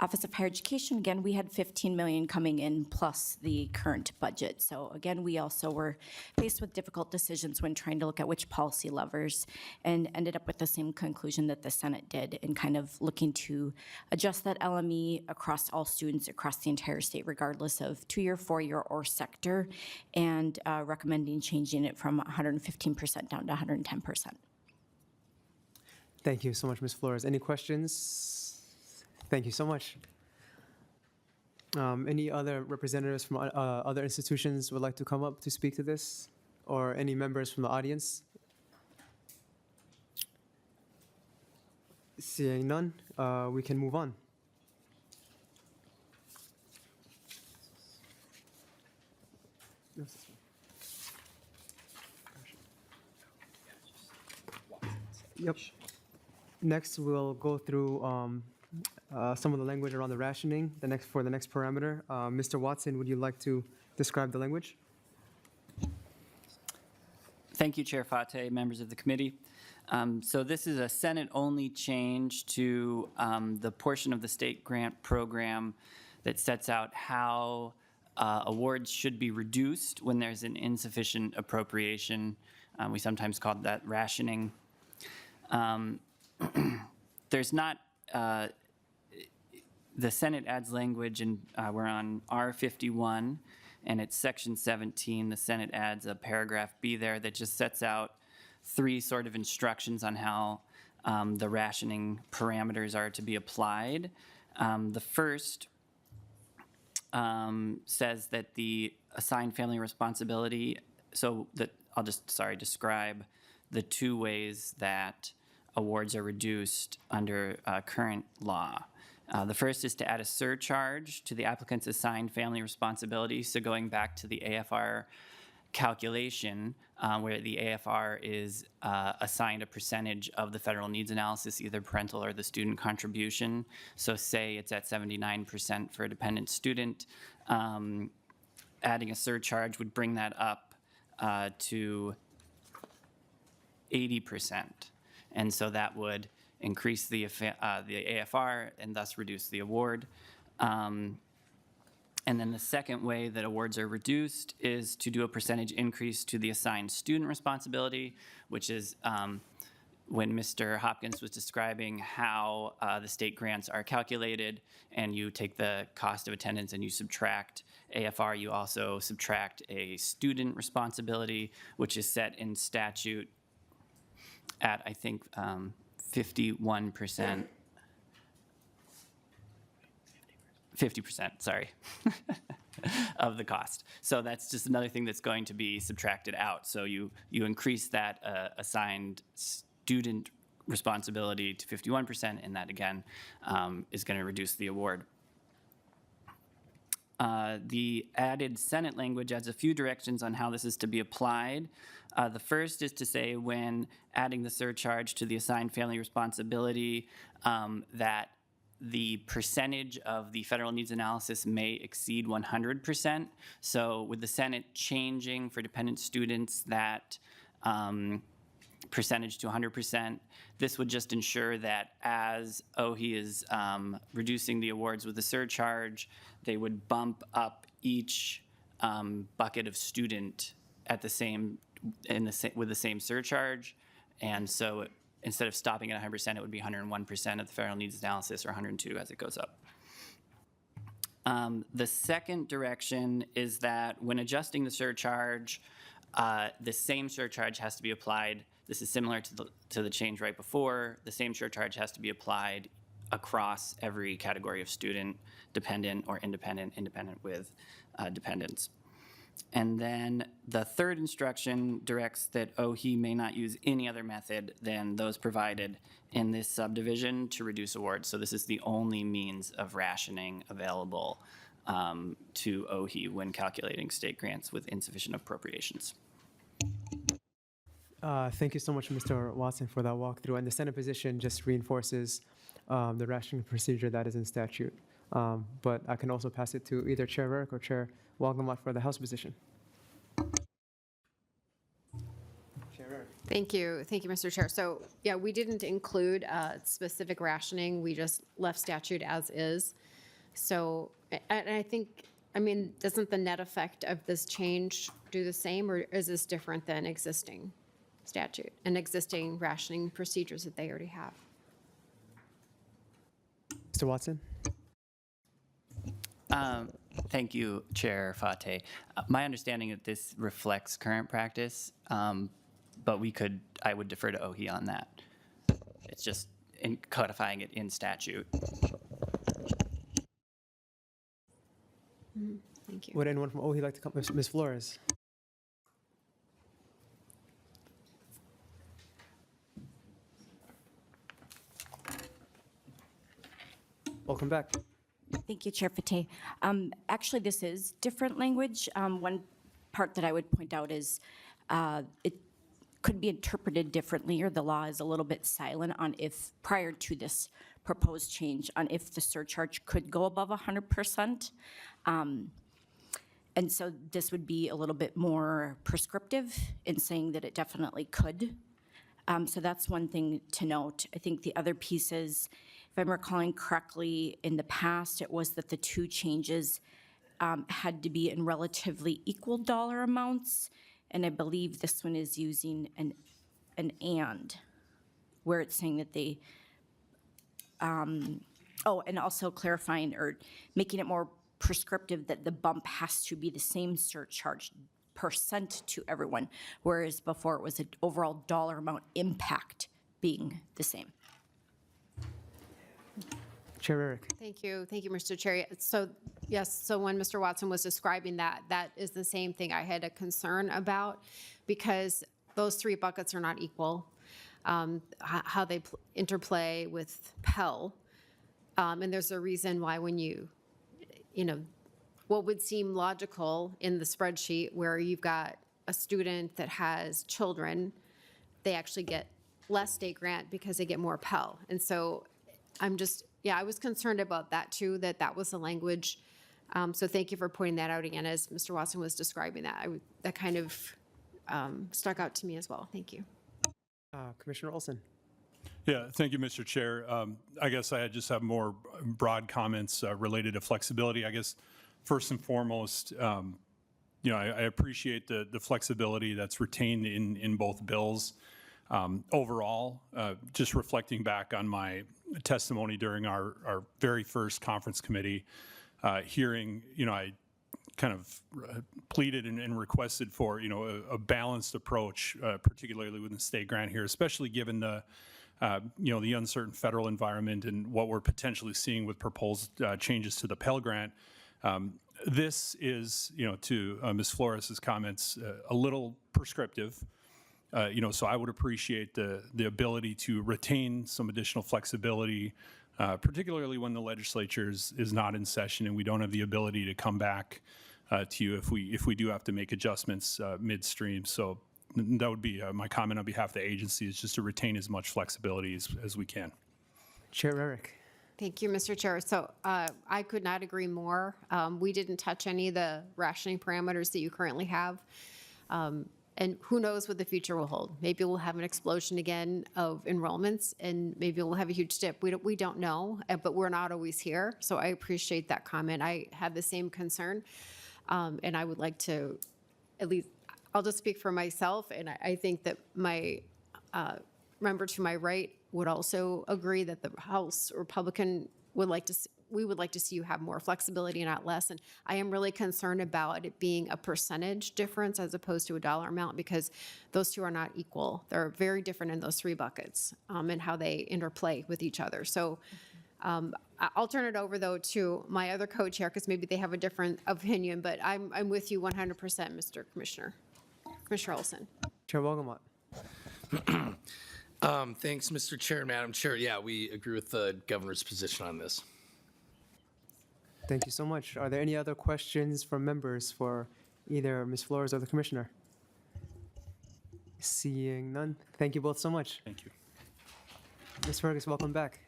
Office of Higher Education, again, we had 15 million coming in plus the current budget. So again, we also were faced with difficult decisions when trying to look at which policy levers, and ended up with the same conclusion that the Senate did in kind of looking to adjust that LME across all students across the entire state, regardless of 2-year, 4-year, or sector, and recommending changing it from 115% down to 110%. Thank you so much, Ms. Flores. Any questions? Thank you so much. Any other representatives from other institutions would like to come up to speak to this? Or any members from the audience? Seeing none, we can move on. Yep. Next, we'll go through some of the language around the rationing. For the next parameter, Mr. Watson, would you like to describe the language? Thank you, Chair Fateh, members of the committee. So this is a Senate-only change to the portion of the state grant program that sets out how awards should be reduced when there's an insufficient appropriation. We sometimes call that rationing. There's not, the Senate adds language, and we're on R51, and it's section 17. The Senate adds a paragraph B there that just sets out 3 sort of instructions on how the rationing parameters are to be applied. The first says that the assigned family responsibility, so that I'll just, describe the 2 ways that awards are reduced under current law. The first is to add a surcharge to the applicant's assigned family responsibility. So going back to the AFR calculation, where the AFR is assigned a percentage of the federal needs analysis, either parental or the student contribution. So say it's at 79% for a dependent student. Adding a surcharge would bring that up to 80%. And so that would increase the AFR and thus reduce the award. And then the second way that awards are reduced is to do a percentage increase to the assigned student responsibility, which is when Mr. Hopkins was describing how the state grants are calculated, and you take the cost of attendance and you subtract AFR, you also subtract a student responsibility, which is set in statute at, I think, 51%, 50%, sorry, of the cost. So that's just another thing that's going to be subtracted out. So you increase that assigned student responsibility to 51%, and that again is going to reduce the award. The added Senate language adds a few directions on how this is to be applied. The first is to say when adding the surcharge to the assigned family responsibility that the percentage of the federal needs analysis may exceed 100%. So with the Senate changing for dependent students that percentage to 100%, this would just ensure that as OHE is reducing the awards with the surcharge, they would bump up each bucket of student at the same with the same surcharge, and so instead of stopping at 100%, it would be 101% of the federal needs analysis, or 102 as it goes up. The second direction is that when adjusting the surcharge, the same surcharge has to be applied. This is similar to the change right before. The same surcharge has to be applied across every category of student, dependent or independent, independent with dependents. And then the third instruction directs that OHE may not use any other method than those provided in this subdivision to reduce awards. So this is the only means of rationing available to OHE when calculating state grants with insufficient appropriations. Thank you so much, Mr. Watson, for that walkthrough. And the Senate position just reinforces the rationing procedure that is in statute. But I can also pass it to either Chair Rarick or Chair Wolgamott for the House position. Thank you, Mr. Chair. So yeah, we didn't include specific rationing. We just left statute as is. So, and I think, I mean, doesn't the net effect of this change do the same, or is this different than existing statute and existing rationing procedures that they already have? Mr. Watson? Thank you, Chair Fateh. My understanding that this reflects current practice, but I would defer to OHE on that. It's just codifying it in statute. Thank you. Would anyone from OHE like to come? Ms. Flores? Welcome back. Thank you, Chair Fateh. Actually, this is different language. One part that I would point out is it could be interpreted differently, or the law is a little bit silent on if, prior to this proposed change, on if the surcharge could go above 100%. And so this would be a little bit more prescriptive in saying that it definitely could. So that's one thing to note. I think the other piece is, if I'm recalling correctly, in the past, it was that the two changes had to be in relatively equal dollar amounts, and I believe this one is using an and, where it's saying that they, and also clarifying or making it more prescriptive that the bump has to be the same surcharge percent to everyone, whereas before it was an overall dollar amount impact being the same. Chair Rarick? Thank you, Mr. Chair. So yes, so when Mr. Watson was describing that, that is the same thing I had a concern about, because those three buckets are not equal. How they interplay with Pell, and there's a reason why when you know, what would seem logical in the spreadsheet where you've got a student that has children, they actually get less state grant because they get more Pell. And so I'm just, I was concerned about that too, that was the language. So thank you for pointing that out again as Mr. Watson was describing that. That kind of stuck out to me as well. Thank you. Commissioner Olson? Yeah, thank you, Mr. Chair. I guess I just have more broad comments related to flexibility. I guess first and foremost, you know, I appreciate the flexibility that's retained in both bills. Overall, just reflecting back on my testimony during our very first conference committee hearing, you know, I kind of pleaded and requested for, you know, a balanced approach, particularly with the state grant here, especially given the, you know, the uncertain federal environment and what we're potentially seeing with proposed changes to the Pell Grant. This is, to Ms. Flores' comments, a little prescriptive. So I would appreciate the ability to retain some additional flexibility, particularly when the legislature is not in session and we don't have the ability to come back to you if we do have to make adjustments midstream. So that would be my comment on behalf of the agency, is just to retain as much flexibility as we can. Chair Rarick. Thank you, Mr. Chair. So I could not agree more. We didn't touch any of the rationing parameters that you currently have. And who knows what the future will hold. Maybe we'll have an explosion again of enrollments, and maybe we'll have a huge dip. We don't know, but we're not always here. So I appreciate that comment. I have the same concern. And I would like to, at least, I'll just speak for myself, and I think that my member to my right would also agree that the House Republican would like to we would like to see you have more flexibility and not less. And I am really concerned about it being a percentage difference as opposed to a dollar amount, because those two are not equal. They're very different in those three buckets and how they interplay with each other. So I'll turn it over, though, to my other co-chair, because maybe they have a different opinion, but I'm with you 100%, Mr. Commissioner. Commissioner Olson. Chair Wolgamott. Thanks, Mr. Chair and Madam Chair. Yeah, we agree with the governor's position on this. Thank you so much. Are there any other questions from members for either Ms. Flores or the Commissioner? Seeing none, thank you both so much. Thank you. Ms. Fergus, welcome back.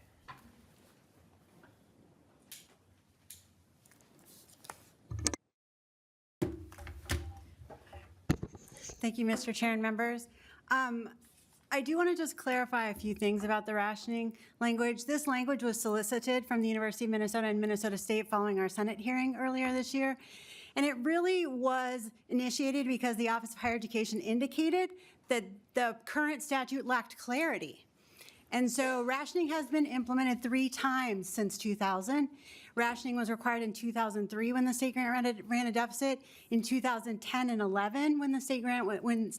Thank you, Mr. Chair and members. I do want to just clarify a few things about the rationing language. This language was solicited from the University of Minnesota and Minnesota State following our Senate hearing earlier this year. And it really was initiated because the Office of Higher Education indicated that the current statute lacked clarity. And so rationing has been implemented 3 times since 2000. Rationing was required in 2003 when the state grant ran a deficit, in 2010 and 11 when the state grant, when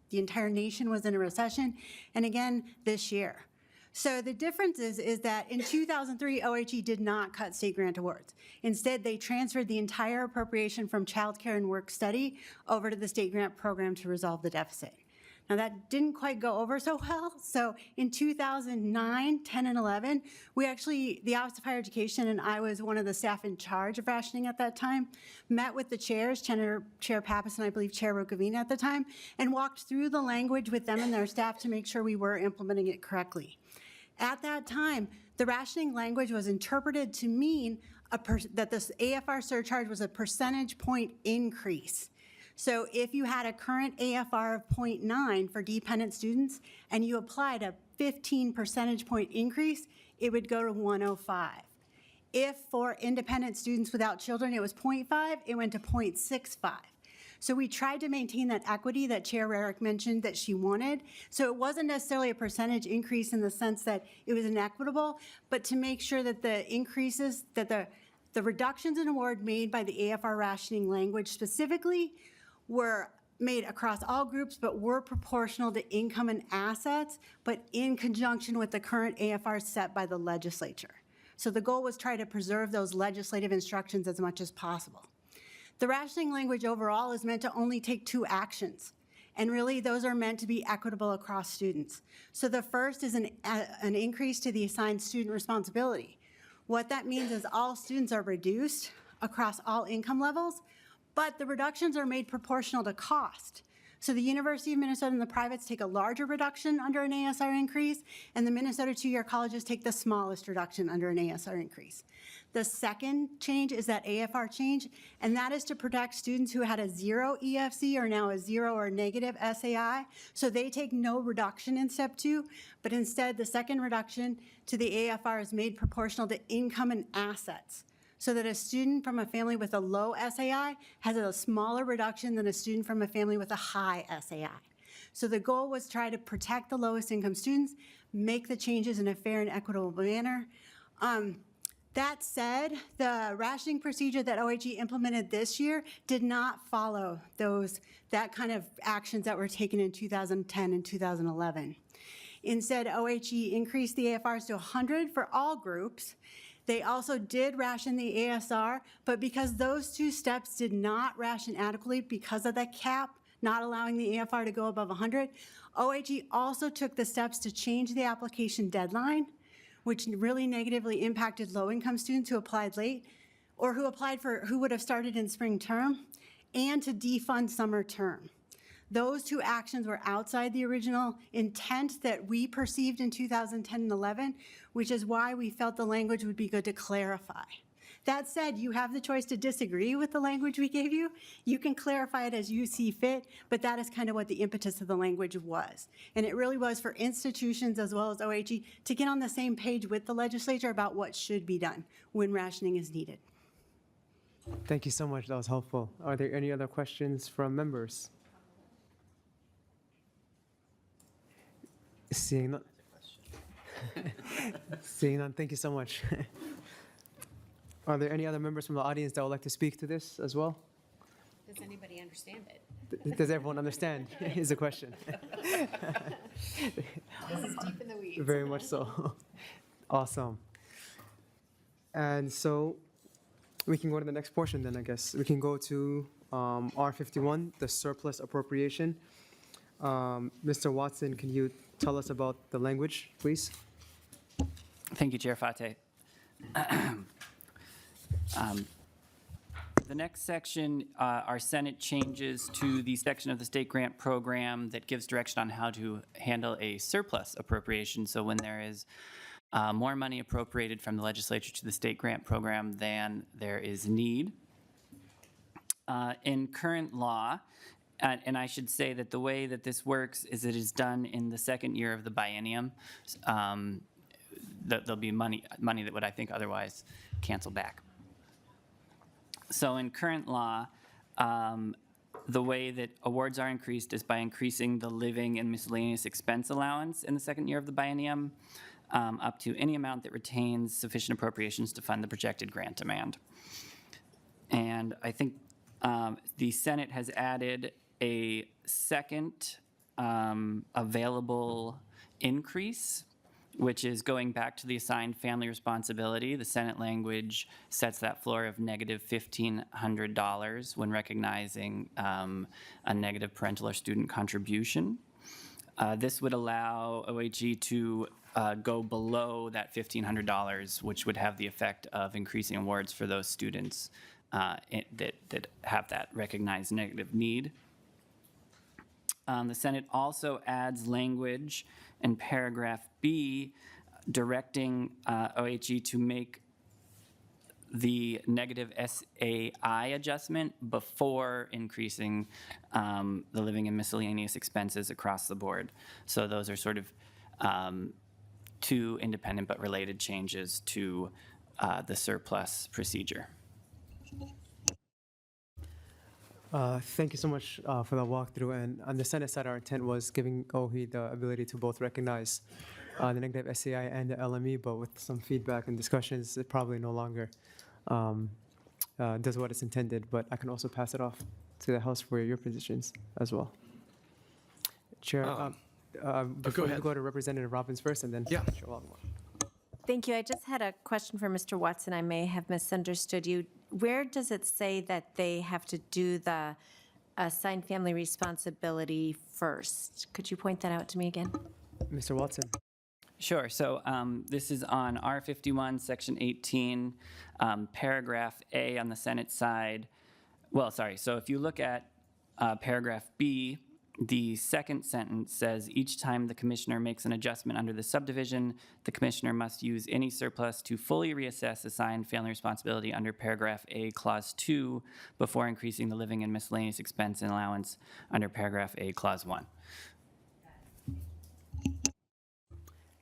the entire nation was in a recession, and again this year. So the difference is that in 2003, OHE did not cut state grant awards. Instead, they transferred the entire appropriation from child care and work study over to the state grant program to resolve the deficit. Now, that didn't quite go over so well. So in 2009, 10, and 11, we actually, the Office of Higher Education, and I was one of the staff in charge of rationing at that time, met with the chairs, Chair Pappas and I believe Chair Rocavina at the time, and walked through the language with them and their staff to make sure we were implementing it correctly. At that time, the rationing language was interpreted to mean that this AFR surcharge was a percentage point increase. So if you had a current AFR of 0.9 for dependent students and you applied a 15 percentage point increase, it would go to 105. If for independent students without children it was 0.5, it went to 0.65. So we tried to maintain that equity that Chair Rarick mentioned that she wanted. So it wasn't necessarily a percentage increase in the sense that it was inequitable, but to make sure that the increases, that the reductions in award made by the AFR rationing language specifically were made across all groups, but were proportional to income and assets, but in conjunction with the current AFR set by the legislature. So the goal was try to preserve those legislative instructions as much as possible. The rationing language overall is meant to only take 2 actions, and really those are meant to be equitable across students. So the first is an increase to the assigned student responsibility. What that means is all students are reduced across all income levels, but the reductions are made proportional to cost. So the University of Minnesota and the privates take a larger reduction under an ASR increase, and the Minnesota 2-year colleges take the smallest reduction under an ASR increase. The second change is that AFR change, and that is to protect students who had a 0 EFC or now a 0 or negative SAI. So they take no reduction in step 2, but instead the second reduction to the AFR is made proportional to income and assets, so that a student from a family with a low SAI has a smaller reduction than a student from a family with a high SAI. So the goal was try to protect the lowest income students, make the changes in a fair and equitable manner. That said, the rationing procedure that OHE implemented this year did not follow that kind of actions that were taken in 2010 and 2011. Instead, OHE increased the AFRs to 100 for all groups. They also did ration the ASR, but because those two steps did not ration adequately because of the cap, not allowing the AFR to go above 100, OIG also took the steps to change the application deadline, which really negatively impacted low-income students who applied late or who would have started in spring term, and to defund summer term. Those two actions were outside the original intent that we perceived in 2010 and 11, which is why we felt the language would be good to clarify. That said, you have the choice to disagree with the language we gave you. You can clarify it as you see fit, but that is kind of what the impetus of the language was. And it really was for institutions as well as OIG to get on the same page with the legislature about what should be done when rationing is needed. Thank you so much. That was helpful. Are there any other questions from members? Seeing none. Seeing none, thank you so much. Are there any other members from the audience that would like to speak to this as well? Does anybody understand it? Does everyone understand is the question. This is deep in the weeds. Very much so. Awesome. And so we can go to the next portion then, I guess. We can go to R51, the surplus appropriation. Mr. Watson, can you tell us about the language, please? Thank you, Chair Fateh. The next section are Senate changes to the section of the state grant program that gives direction on how to handle a surplus appropriation. So when there is more money appropriated from the legislature to the state grant program than there is need. In current law, and I should say that the way that this works is it is done in the second year of the biennium. There'll be money that would, I think, otherwise cancel back. So in current law, the way that awards are increased is by increasing the living and miscellaneous expense allowance in the second year of the biennium up to any amount that retains sufficient appropriations to fund the projected grant demand. And I think the Senate has added a second available increase, which is going back to the assigned family responsibility. The Senate language sets that floor of negative $1,500 when recognizing a negative parental or student contribution. This would allow OHE to go below that $1,500, which would have the effect of increasing awards for those students that have that recognized negative need. The Senate also adds language in paragraph B directing OHE to make the negative SAI adjustment before increasing the living and miscellaneous expenses across the board. So those are sort of two independent but related changes to the surplus procedure. Thank you so much for that walkthrough. And on the Senate side, our intent was giving OHE the ability to both recognize the negative SAI and the LME, but with some feedback and discussions, it probably no longer does what it's intended. But I can also pass it off to the House for your positions as well. Chair, before we go to Representative Robbins first, and then Chair Wolgamott. Thank you. I just had a question for Mr. Watson. I may have misunderstood you. Where does it say that they have to do the assigned family responsibility first? Could you point that out to me again? Mr. Watson. Sure. So this is on R51, Section 18, Paragraph A on the Senate side. Well, sorry. So if you look at Paragraph B, the second sentence says, each time the commissioner makes an adjustment under the subdivision, the commissioner must use any surplus to fully reassess assigned family responsibility under Paragraph A, Clause 2, before increasing the living and miscellaneous expense and allowance under Paragraph A, Clause 1.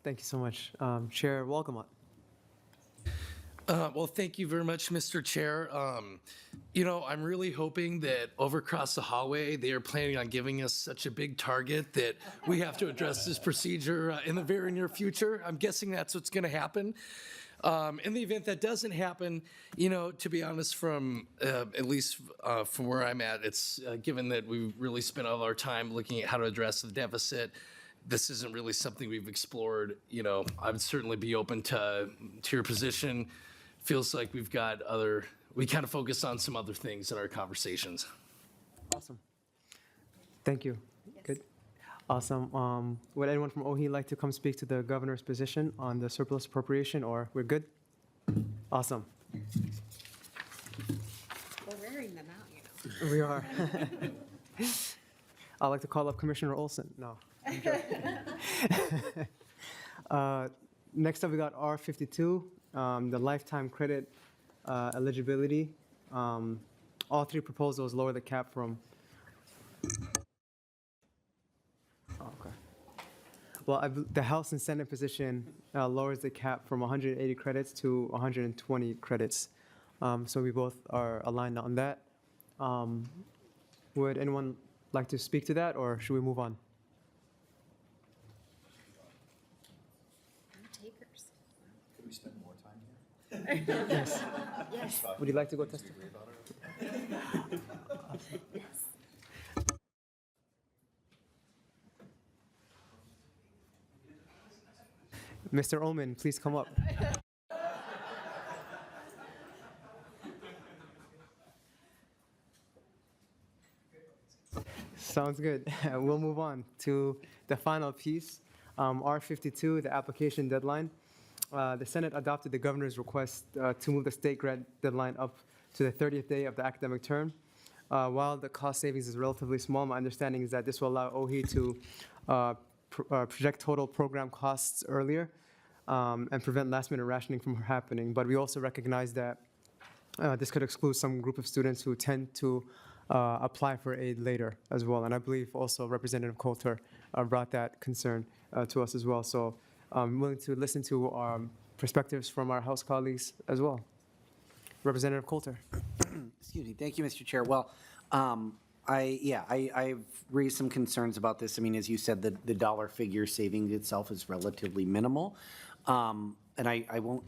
Thank you so much. Chair Wolgamott. Well, thank you very much, Mr. Chair. You know, I'm really hoping that over across the hallway, they are planning on giving us such a big target that we have to address this procedure in the very near future. I'm guessing that's what's going to happen. In the event that doesn't happen, you know, to be honest, from at least from where I'm at, it's given that we've really spent all our time looking at how to address the deficit, this isn't really something we've explored. You know, I would certainly be open to your position. feels like we kind of focus on some other things in our conversations. Awesome. Thank you. Good. Awesome. Would anyone from OHE like to come speak to the governor's position on the surplus appropriation, or we're good? Awesome. We're wearing them out, you know. We are. I'd like to call up Commissioner Olson. No. I'm joking. Next up, we got R52, the lifetime credit eligibility. All three proposals lower the cap from. Oh, okay. Well, the House and Senate position lowers the cap from 180 credits to 120 credits. So we both are aligned on that. Would anyone like to speak to that, or should we move on? Takers. Could we spend more time here? Yes. Yes. Would you like to go testify? Mr. Ullman, please come up. Sounds good. We'll move on to the final piece, R52, the application deadline. The Senate adopted the governor's request to move the state grant deadline up to the 30th day of the academic term. While the cost savings is relatively small, my understanding is that this will allow OHE to project total program costs earlier and prevent last-minute rationing from happening. But we also recognize that this could exclude some group of students who tend to apply for aid later as well. And I believe also Representative Coulter brought that concern to us as well. So I'm willing to listen to perspectives from our House colleagues as well. Representative Coulter. Excuse me. Thank you, Mr. Chair. Well, I've raised some concerns about this. I mean, as you said, the dollar figure savings itself is relatively minimal. And I won't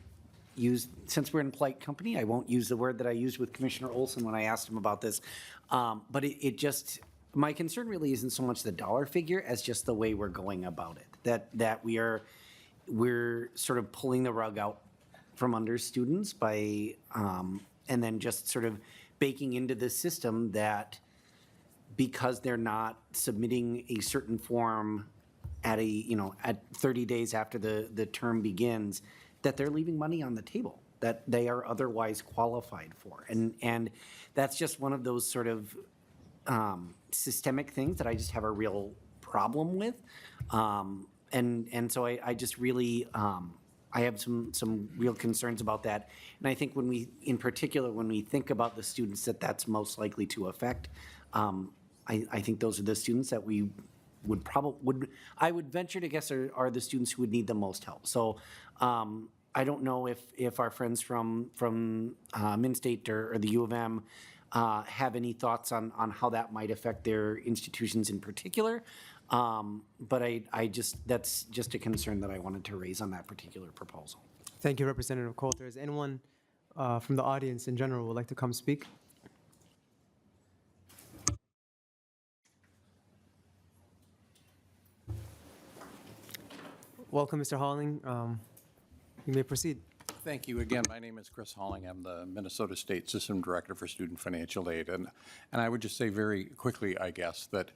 use, since we're in polite company, I won't use the word that I used with Commissioner Olson when I asked him about this. But it just, my concern really isn't so much the dollar figure as just the way we're going about it. That we're sort of pulling the rug out from under students by, and then just sort of baking into the system that because they're not submitting a certain form at at 30 days after the term begins, that they're leaving money on the table that they are otherwise qualified for. And that's just one of those sort of systemic things that I just have a real problem with. And so I just really, I have some real concerns about that. And I think in particular, when we think about the students that's most likely to affect, I think those are the students that we I would venture to guess are the students who would need the most help. So I don't know if our friends from Min-State or the U of M have any thoughts on how that might affect their institutions in particular. But that's just a concern that I wanted to raise on that particular proposal. Thank you, Representative Coulter. Is anyone from the audience in general would like to come speak? Welcome, Mr. Halling. You may proceed. Thank you again. My name is Chris Halling. I'm the Minnesota State System Director for Student Financial Aid. And I would just say very quickly, I guess, that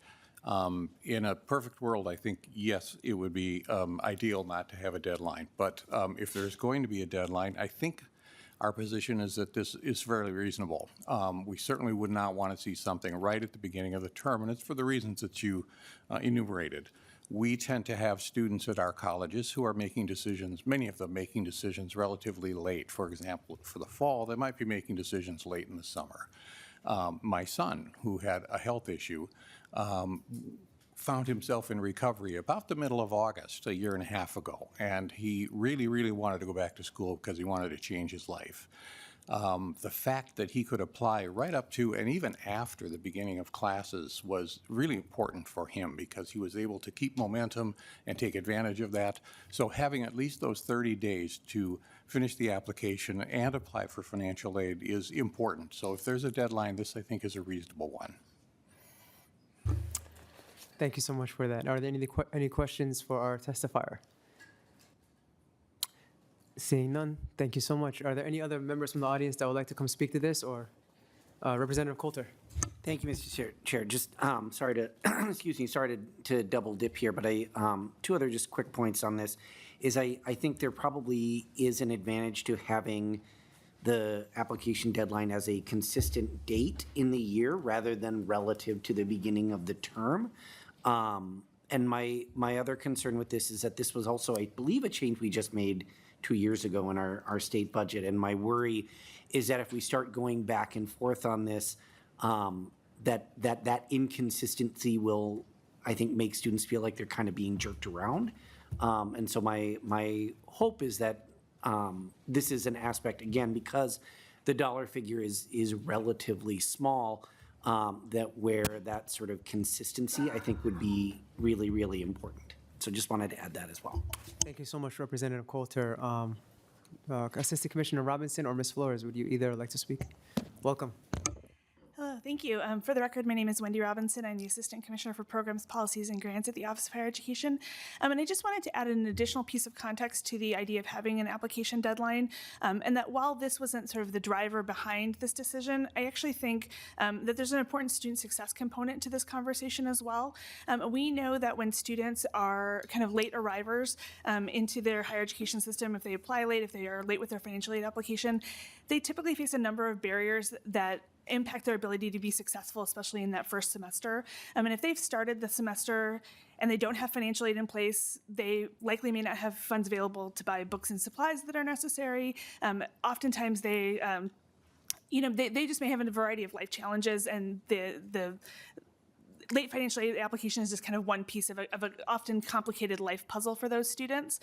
in a perfect world, I think, yes, it would be ideal not to have a deadline. But if there's going to be a deadline, I think our position is that this is fairly reasonable. We certainly would not want to see something right at the beginning of the term, and it's for the reasons that you enumerated. We tend to have students at our colleges who are making decisions, many of them making decisions relatively late. For example, for the fall, they might be making decisions late in the summer. My son, who had a health issue, found himself in recovery about the middle of August, a year and a half ago, and he really, really wanted to go back to school because he wanted to change his life. The fact that he could apply right up to and even after the beginning of classes was really important for him because he was able to keep momentum and take advantage of that. So having at least those 30 days to finish the application and apply for financial aid is important. So if there's a deadline, this I think is a reasonable one. Thank you so much for that. Are there any questions for our testifier? Seeing none, thank you so much. Are there any other members from the audience that would like to come speak to this, or Representative Coulter? Thank you, Mr. Chair. Just sorry to, excuse me, sorry to double dip here, but two other just quick points on this is I think there probably is an advantage to having the application deadline as a consistent date in the year rather than relative to the beginning of the term. And my other concern with this is that this was also, I believe, a change we just made 2 years ago in our state budget. And my worry is that if we start going back and forth on this, that inconsistency will, I think, make students feel like they're kind of being jerked around. And so my hope is that this is an aspect, again, because the dollar figure is relatively small, that where that sort of consistency, I think, would be really, really important. So just wanted to add that as well. Thank you so much, Representative Coulter. Assistant Commissioner Robinson or Ms. Flores, would you either like to speak? Welcome. Hello, thank you. For the record, my name is Wendy Robinson. I'm the Assistant Commissioner for Programs, Policies, and Grants at the Office of Higher Education. And I just wanted to add an additional piece of context to the idea of having an application deadline, and that while this wasn't sort of the driver behind this decision, I actually think that there's an important student success component to this conversation as well. We know that when students are kind of late arrivers into their higher education system, if they apply late, if they are late with their financial aid application, they typically face a number of barriers that impact their ability to be successful, especially in that first semester. And if they've started the semester and they don't have financial aid in place, they likely may not have funds available to buy books and supplies that are necessary. Oftentimes they just may have a variety of life challenges, and the late financial aid application is just kind of one piece of an often complicated life puzzle for those students.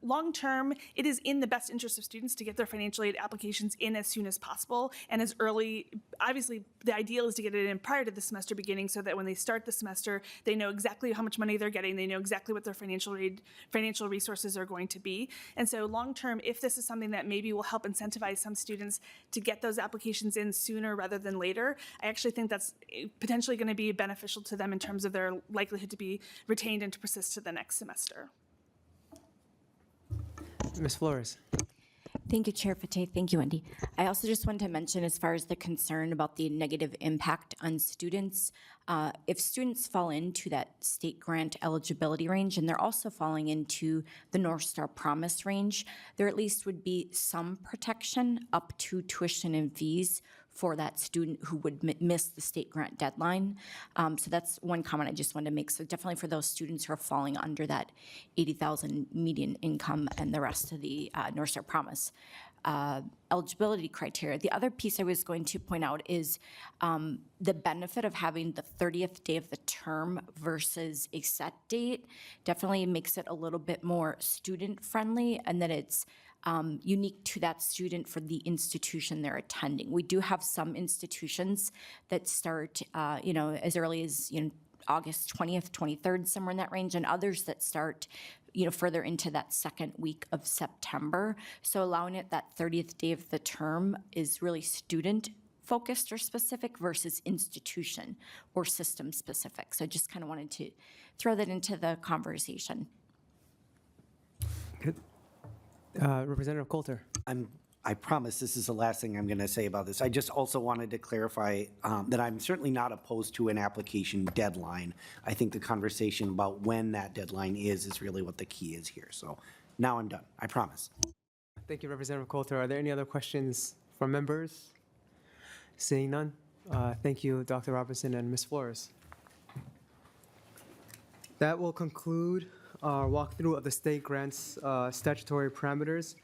Long term, it is in the best interest of students to get their financial aid applications in as soon as possible and as early. Obviously, the ideal is to get it in prior to the semester beginning so that when they start the semester, they know exactly how much money they're getting, they know exactly what their financial resources are going to be. And so long term, if this is something that maybe will help incentivize some students to get those applications in sooner rather than later, I actually think that's potentially going to be beneficial to them in terms of their likelihood to be retained and to persist to the next semester. Ms. Flores. Thank you, Chair Fateh. Thank you, Wendy. I also just wanted to mention, as far as the concern about the negative impact on students, if students fall into that state grant eligibility range and they're also falling into the North Star Promise range, there at least would be some protection up to tuition and fees for that student who would miss the state grant deadline. So that's one comment I just wanted to make. So definitely for those students who are falling under that 80,000 median income and the rest of the North Star Promise eligibility criteria. The other piece I was going to point out is the benefit of having the 30th day of the term versus a set date definitely makes it a little bit more student-friendly, and that it's unique to that student for the institution they're attending. We do have some institutions that start, as early as, August 20th, 23rd, somewhere in that range, and others that start, further into that second week of September. So allowing it that 30th day of the term is really student focused or specific versus institution or system specific. So I just kind of wanted to throw that into the conversation. Good. Representative Coulter. I promise this is the last thing I'm going to say about this. I just also wanted to clarify that I'm certainly not opposed to an application deadline. I think the conversation about when that deadline is really what the key is here. So now I'm done. I promise. Thank you, Representative Coulter. Are there any other questions from members? Seeing none, thank you, Dr. Robinson and Ms. Flores. That will conclude our walkthrough of the state grants statutory parameters.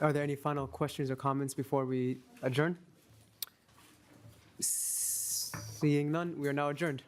Are there any final questions or comments before we adjourn? Seeing none, we are now adjourned.